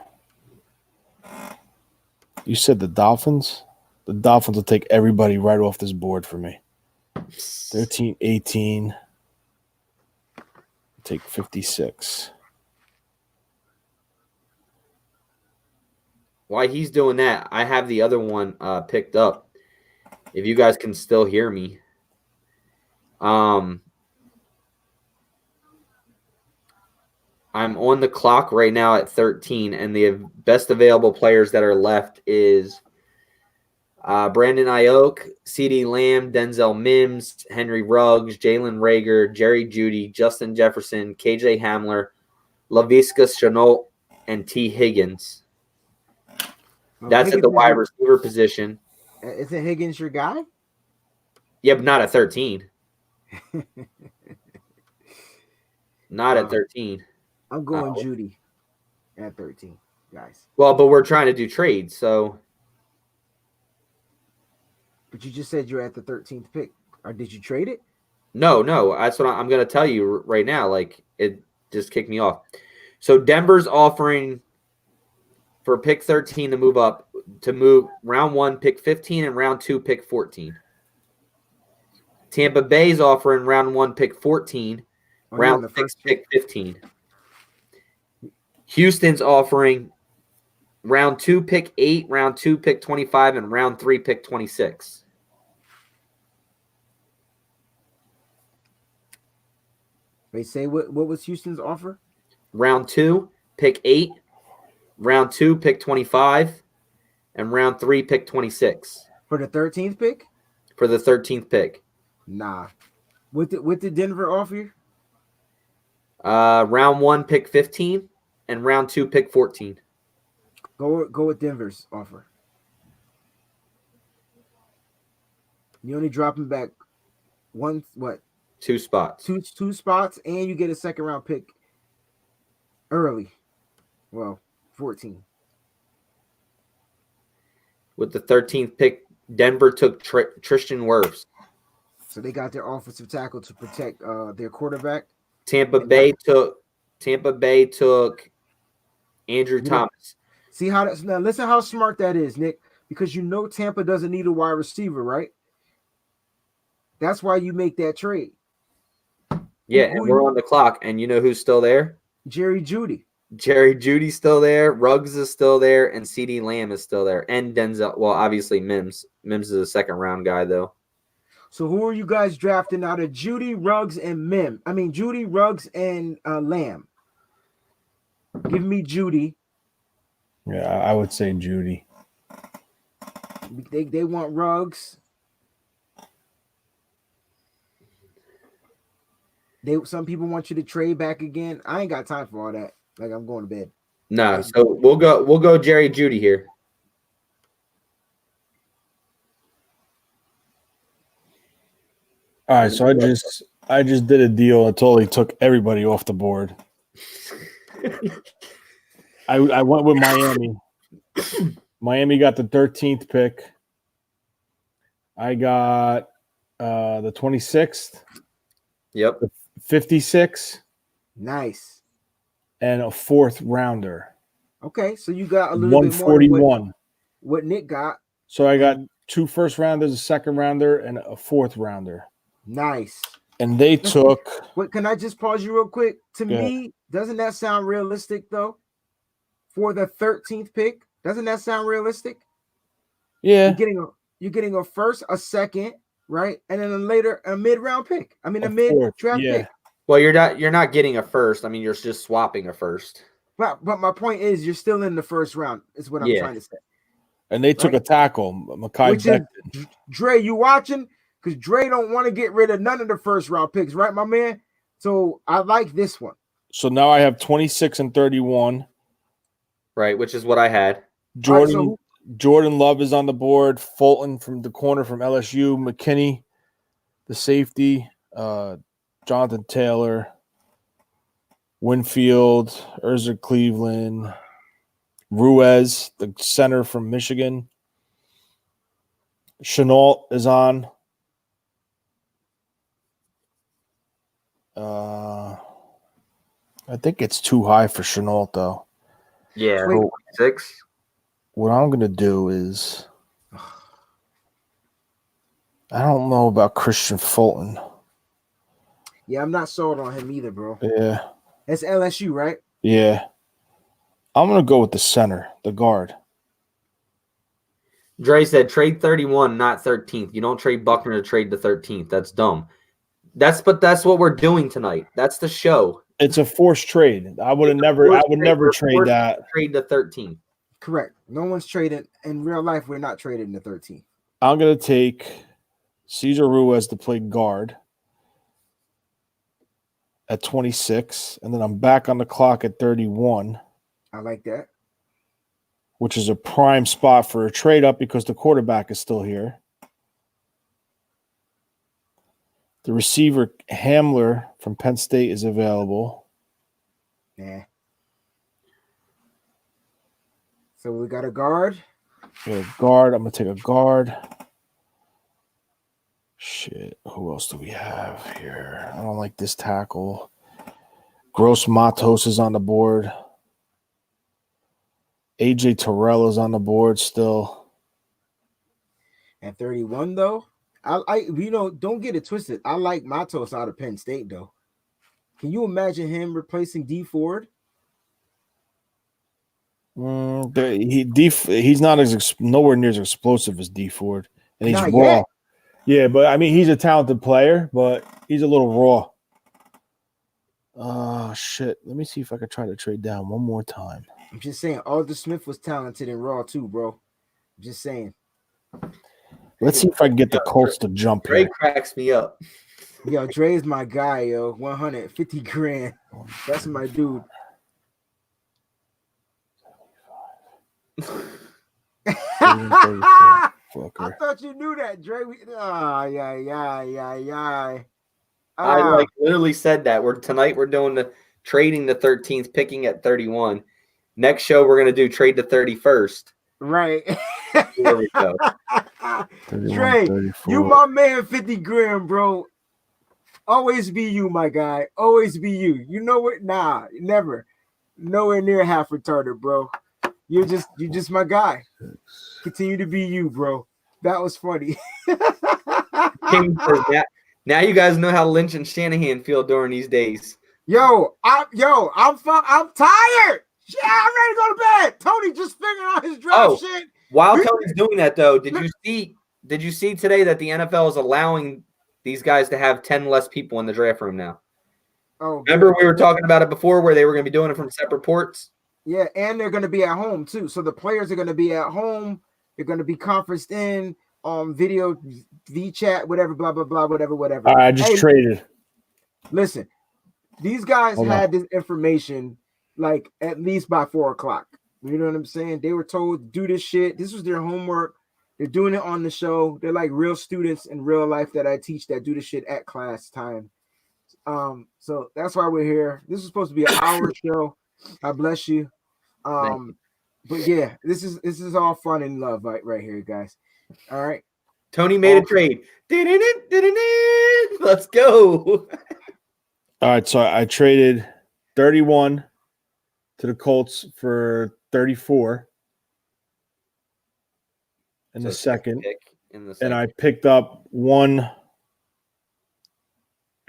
You said the Dolphins? The Dolphins will take everybody right off this board for me. 13, 18. Take 56. While he's doing that, I have the other one picked up. If you guys can still hear me. I'm on the clock right now at 13, and the best available players that are left is Brandon Ayuk, CeeDee Lamb, Denzel Mims, Henry Ruggs, Jalen Reagor, Jerry Jeudy, Justin Jefferson, KJ Hamler, Laviska Shenault, and T. Higgins. That's at the wide receiver position. Isn't Higgins your guy? Yeah, but not at 13. Not at 13. I'm going Judy at 13, guys. Well, but we're trying to do trades, so. But you just said you're at the 13th pick. Or did you trade it? No. That's what I'm going to tell you right now. Like, it just kicked me off. So Denver's offering for pick 13 to move up, to move round 1, pick 15, and round 2, pick 14. Tampa Bay's offering round 1, pick 14, round 6, pick 15. Houston's offering round 2, pick 8, round 2, pick 25, and round 3, pick 26. They say what was Houston's offer? Round 2, pick 8, round 2, pick 25, and round 3, pick 26. For the 13th pick? For the 13th pick. Nah. What did Denver offer you? Round 1, pick 15, and round 2, pick 14. Go with Denver's offer. You only dropping back two spots. Two spots, and you get a second round pick early. Well, 14. With the 13th pick, Denver took Tristan Wirfs. So they got their offensive tackle to protect their quarterback. Tampa Bay took Andrew Thomas. See how that's now. Listen how smart that is, Nick. Because you know Tampa doesn't need a wide receiver, right? That's why you make that trade. Yeah, and we're on the clock, and you know who's still there? Jerry Jeudy. Jerry Judy's still there. Ruggs is still there. And CD Lamb is still there. And Denzel. Well, obviously Mims. Mims is a second round guy, though. So who are you guys drafting out of Judy, Ruggs, and Mim? I mean, Judy, Ruggs, and Lamb. Give me Judy. Yeah, I would say Judy. They want Ruggs. Some people want you to trade back again. I ain't got time for all that. Like, I'm going to bed. No, so we'll go Jerry Judy here. All right, so I just did a deal that totally took everybody off the board. I went with Miami. Miami got the 13th pick. I got the 26th. Yep. The 56. Nice. And a fourth rounder. Okay, so you got a little bit more 141. What Nick got. So I got 2 first rounders, a second rounder, and a fourth rounder. Nice. And they took. Wait, can I just pause you real quick? To me, doesn't that sound realistic though? For the 13th pick, doesn't that sound realistic? Yeah. You're getting a first, a second, right, and then a mid-round pick. I mean, a mid-draft pick. Well, you're not getting a first. I mean, you're just swapping a first. But my point is, you're still in the first round. Is what I'm trying to say. And they took a tackle, Mekhi Becton. Dre, you watching? Because Dre don't want to get rid of none of the first round picks, right, my man? So I like this one. So now I have 26 and 31. Right, which is what I had. Jordan Love is on the board. Fulton from the corner from LSU. McKinney, the safety. Jonathan Taylor. Winfield. Urza Cleveland. Ruiz, the center from Michigan. Chenault is on. I think it's too high for Chenault, though. Yeah, 6. What I'm going to do is I don't know about Christian Fulton. Yeah, I'm not sold on him either, bro. Yeah. It's LSU, right? Yeah. I'm going to go with the center, the guard. Dre said trade 31, not 13th. You don't trade Buckner to trade the 13th. That's dumb. That's what we're doing tonight. That's the show. It's a forced trade. I would never trade that. Trade the 13th. Correct. No one's traded in real life. We're not trading the 13th. I'm going to take Cesar Ruiz to play guard at 26, and then I'm back on the clock at 31. I like that. Which is a prime spot for a trade up because the quarterback is still here. The receiver, Hamler from Penn State, is available. Yeah. So we got a guard. A guard. I'm going to take a guard. Shit. Who else do we have here? I don't like this tackle. Gross Matos is on the board. AJ Terrell is on the board still. At 31, though, I don't get it twisted. I like Matos out of Penn State, though. Can you imagine him replacing D Ford? He's not nowhere near as explosive as D Ford, and he's not raw. Yet. Yeah, but I mean, he's a talented player, but he's a little raw. Oh shit! Let me see if I could try to trade down one more time. I'm just saying, Alder Smith was talented and raw too, bro. I'm just saying. Let's see if I can get the Colts to jump Dre here. cracks me up. Yo, Dre is my guy, yo. 150 grand. That's my dude. I thought you knew that, Dre. I literally said that. Tonight we're doing the trading the 13th, picking at 31. Next show we're gonna do trade the 31st. Right. There we go. Dre, 34. you my man, 50 grand, bro. Always be you, my guy. Always be you. You know what? Nah, never. Nowhere near half retarded, bro. You're just my guy. Continue to be you, bro. That was funny. King says, now you guys know how Lynch and Shanahan feel during these days. I'm tired. Yeah, I'm ready to go to bed. Tony just figured out his draft shit. While Tony's doing that, though, did you see today that the NFL is allowing these guys to have 10 less people in the draft room now? Oh, remember we were talking about it before, where they were going to be doing it from separate ports. Yeah, and they're going to be at home too. So the players are going to be at home. They're going to be conferenced in video, V-chat, whatever, blah blah blah, whatever. I just traded. Listen, these guys had this information like at least by 4:00. You know what I'm saying? They were told to do this shit. This was their homework. They're doing it on the show. They're like real students in real life that I teach that do the shit at class time. So that's why we're here. This is supposed to be an hour show. I bless you. But yeah, this is all fun and love right here, guys. All right. Tony made a trade. Let's go. All right, so I traded 31 to the Colts for 34 in the second. And I picked up one.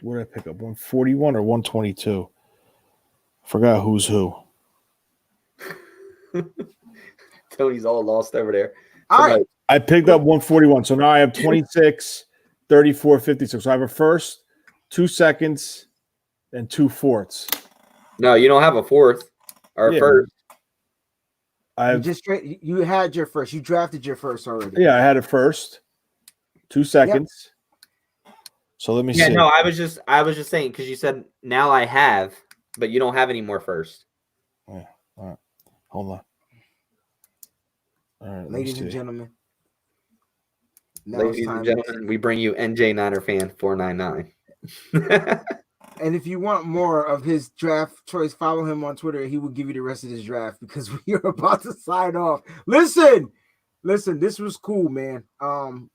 What did I pick up? 141 or 122? Forgot who's who. Tony's all lost over there. All right. I picked up 141. So now I have 26, 34, 56. So I have a first, 2 seconds, and 2 fourths. No, you don't have a fourth or first. You had your first. You drafted your first already. Yeah, I had a first, 2 seconds. Yep. So let me see. Yeah, no, I was just saying because you said now I have, but you don't have any more first. Yeah. All right. Hold on. All right, ladies and gentlemen. Ladies and gentlemen, we bring you NJ Niner fan 499. And if you want more of his draft choice, follow him on Twitter. He will give you the rest of his draft because we are about to sign off. Listen, this was cool, man.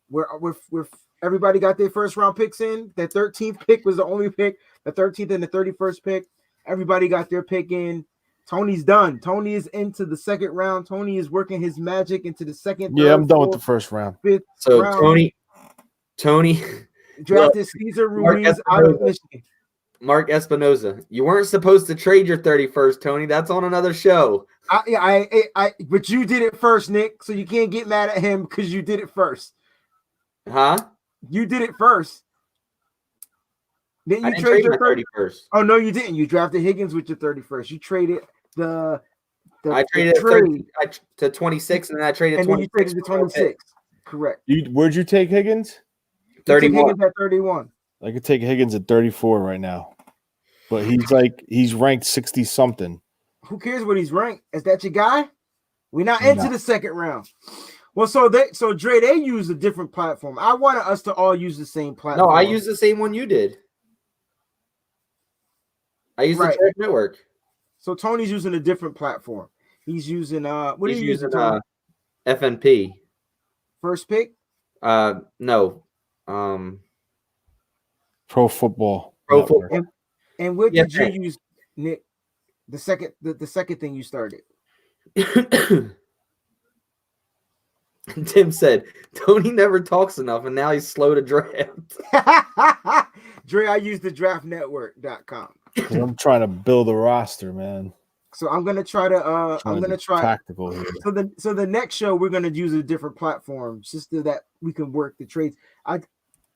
We're everybody got their first round picks in. That 13th pick was the only pick. The 13th and the 31st pick. Everybody got their pick in. Tony's done. Tony is into the second round. Tony is working his magic into the second. Yeah, I'm done with the first round. So round. Tony drafted Cesar Ruiz out of Michigan. Mark Espinoza, you weren't supposed to trade your 31st, Tony. That's on another show. But you did it first, Nick. So you can't get mad at him because you did it first. Huh? You did it first. Didn't you trade your 31st? Oh no, you didn't. You drafted Higgins with your 31st. You traded I traded to 26, and then I traded. And then you traded to 26. Correct. Where'd you take Higgins? 31. Higgins at 31. I could take Higgins at 34 right now, but he's ranked 60 something. Who cares what he's ranked? Is that your guy? We're not into the second round. Well, so Dre, they use a different platform. I wanted us to all use the same platform. No, I used the same one you did. I use the Draft Network. So Tony's using a different platform. He's using what are you using? FNP. First pick? No. Pro Football. And what did you use, Nick? The second thing you started. Tim said Tony never talks enough, and now he's slow to draft. Dre, I use the draftnetwork.com. I'm trying to build a roster, man. So I'm gonna try tactical here. So the next show we're gonna use a different platform just so that we can work the trades.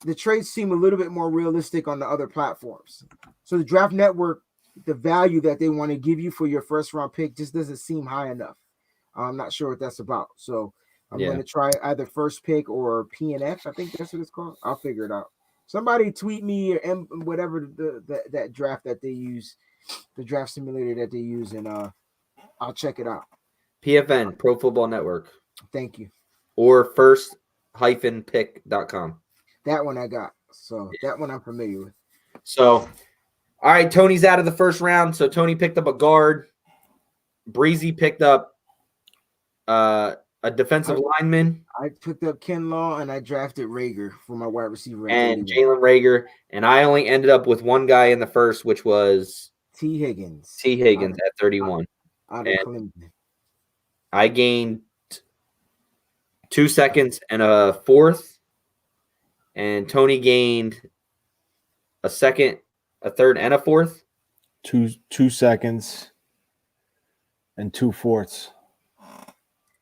The trades seem a little bit more realistic on the other platforms. So the Draft Network, the value that they want to give you for your first round pick just doesn't seem high enough. I'm not sure what that's about. So I'm going to try either first pick or PNF. I think that's what it's called. I'll figure it out. Somebody tweet me or whatever that draft that they use, the draft simulator that they use, and I'll check it out. PFN, Pro Football Network. Thank you. Or first-pick.com. That one I got. So that one I'm familiar with. So, all right, Tony's out of the first round. So Tony picked up a guard. Breezy picked up a defensive lineman. I picked up Ken Law and I drafted Rager for my wide receiver. And Jalen Rager. And I only ended up with one guy in the first, which was T. Higgins. At 31. Out of Clemson. I gained 2 seconds and a fourth. And Tony gained a second, a third, and a fourth. 2 seconds, and 2/4.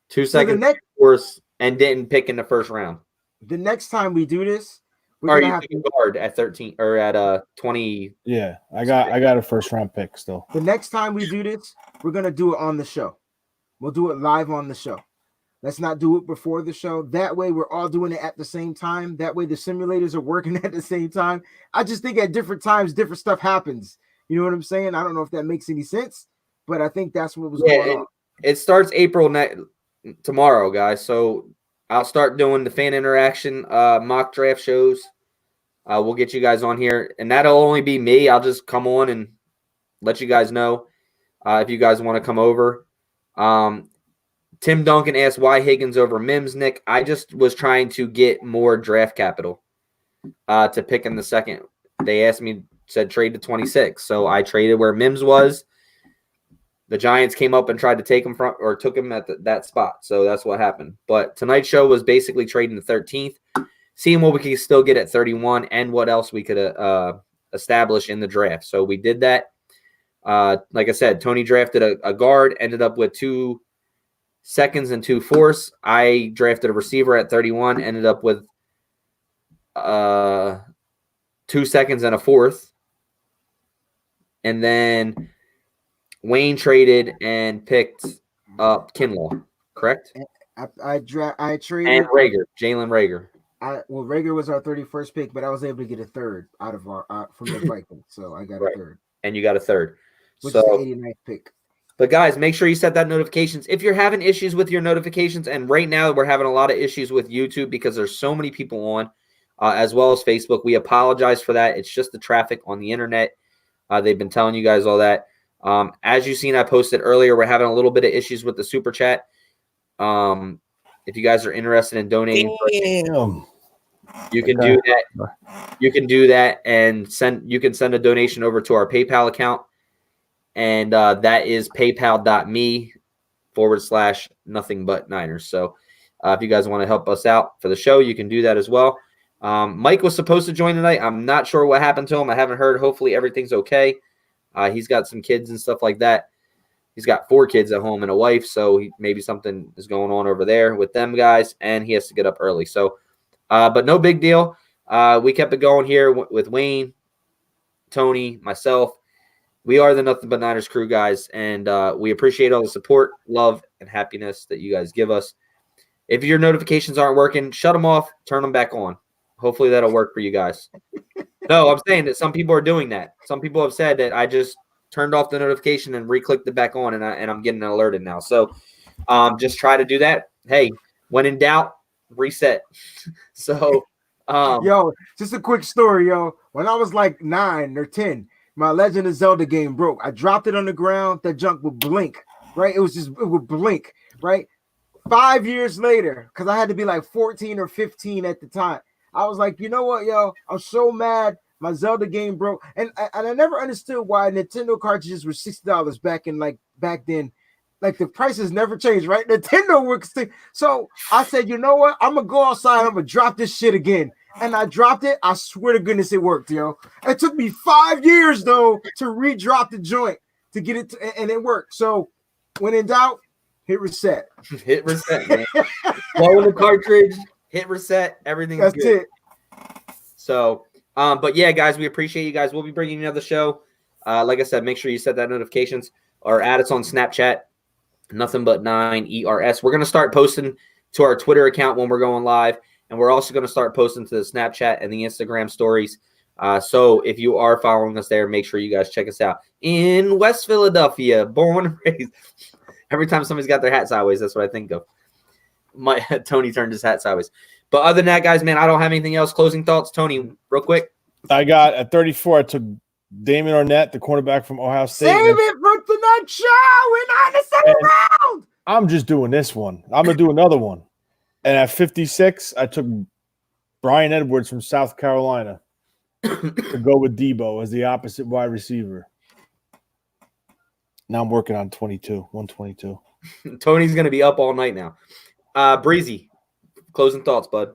2 So seconds, force, and didn't pick in the first round. the next time we do this, we're Or gonna you have took to a guard at 13 or at 20. Yeah, I got a first round pick still. the next time we do this, we're gonna do it on the show. We'll do it live on the show. Let's not do it before the show. That way, we're all doing it at the same time. That way, the simulators are working at the same time. I just think at different times, different stuff happens. You know what I'm saying? I don't know if that makes any sense, but I think that's what was going on. It starts April tomorrow, guys. So I'll start doing the fan interaction mock draft shows. We'll get you guys on here, and that'll only be me. I'll just come on and let you guys know if you guys want to come over. Tim Duncan asked why Higgins over Mims, Nick. I just was trying to get more draft capital to pick in the second. They asked me, said trade to 26. So I traded where Mims was. The Giants came up and tried to take him took him at that spot. So that's what happened. But tonight's show was basically trading the 13th, seeing what we could still get at 31 and what else we could establish in the draft. So we did that. Like I said, Tony drafted a guard, ended up with 2 seconds and 2/4. I drafted a receiver at 31, ended up with 2 seconds and a 4th. And then Wayne traded and picked up Kinlaw, correct? I traded and Jalen Rager. Rager was our 31st pick, but I was able to get a third out of our from the Vikings, so I got a third. And you got a third, which is the 89th pick. But guys, make sure you set that notifications. If you're having issues with your notifications, and right now we're having a lot of issues with YouTube because there's so many people on, as well as Facebook. We apologize for that. It's just the traffic on the internet. They've been telling you guys all that. As you've seen, I posted earlier, we're having a little bit of issues with the super chat. If you guys are interested in donating, you can do that. You can do that and send a donation over to our PayPal account. And that is paypal.me/nothing-but-Niners. So if you guys want to help us out for the show, you can do that as well. Mike was supposed to join tonight. I'm not sure what happened to him. I haven't heard. Hopefully everything's okay. He's got some kids and stuff like that. He's got 4 kids at home and a wife, so maybe something is going on over there with them guys, and he has to get up early. So, but no big deal. We kept it going here with Wayne, Tony, myself. We are the Nothing But Niners crew, guys, and we appreciate all the support, love, and happiness that you guys give us. If your notifications aren't working, shut them off, turn them back on. Hopefully that'll work for you guys. No, I'm saying that some people are doing that. Some people have said that I just turned off the notification and re-clicked it back on, and I'm getting alerted now. So just try to do that. Hey, when in doubt, reset. So yo, just a quick story, yo. When I was like 9 or 10, my Legend of Zelda game broke. I dropped it on the ground. That junk would blink, right? It would blink, right? 5 years later, because I had to be like 14 or 15 at the time. I was like, you know what, yo? I'm so mad. My Zelda game broke. And I never understood why Nintendo cartridges were $60 back then. Like the prices never changed, right? Nintendo works. So I said, you know what? I'm going to go outside. I'm going to drop this shit again. And I dropped it. I swear to goodness it worked, yo. It took me 5 years, though, to re-drop the joint to get it, and it worked. So when in doubt, hit reset. Hit reset, man. Blow the cartridge, hit reset, everything's good. That's it. So, but yeah, guys, we appreciate you guys. We'll be bringing you another show. Like I said, make sure you set that notifications or add us on Snapchat. Nothing but 9 ERS. We're going to start posting to our Twitter account when we're going live. And we're also going to start posting to the Snapchat and the Instagram stories. So if you are following us there, make sure you guys check us out. In West Philadelphia, born and raised. Every time somebody's got their hat sideways, that's what I think of. Tony turned his hat sideways. But other than that, guys, man, I don't have anything else. Closing thoughts, Tony, real quick. I got at 34, I took Damon Arnett, the cornerback from Ohio State. Save it for the next show. We're not in the second round. I'm just doing this one. I'm going to do another one. And at 56, I took Brian Edwards from South Carolina to go with Debo as the opposite wide receiver. Now I'm working on 122. Tony's going to be up all night now. Breezy, closing thoughts, bud.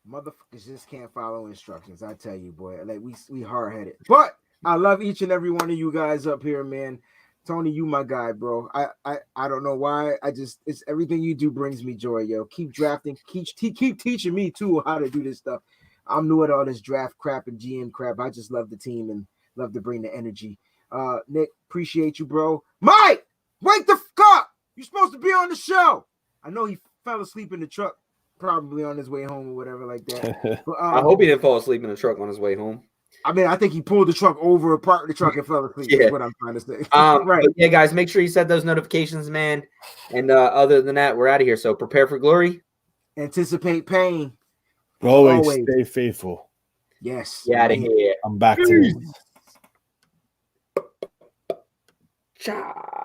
Motherfuckers just can't follow instructions. I tell you, boy. Like we hard-headed. But I love each and every one of you guys up here, man. Tony, you my guy, bro. I don't know why. It's everything you do brings me joy, yo. Keep drafting, keep teaching me too how to do this stuff. I'm new at all this draft crap and GM crap. I just love the team and love to bring the energy. Nick, appreciate you, bro. Mike, wake the fuck up. You're supposed to be on the show. I know he fell asleep in the truck, probably on his way home or whatever like that. But, I hope he didn't fall asleep in the truck on his way home. I mean, I think he pulled the truck over, parked the truck, and fell asleep. Yeah. Is what I'm trying to say. Right. But yeah, guys, make sure you set those notifications, man. And other than that, we're out of here. So prepare for glory. Anticipate pain. Always stay faithful. Yes. Get out of here. I'm back to this. Ciao.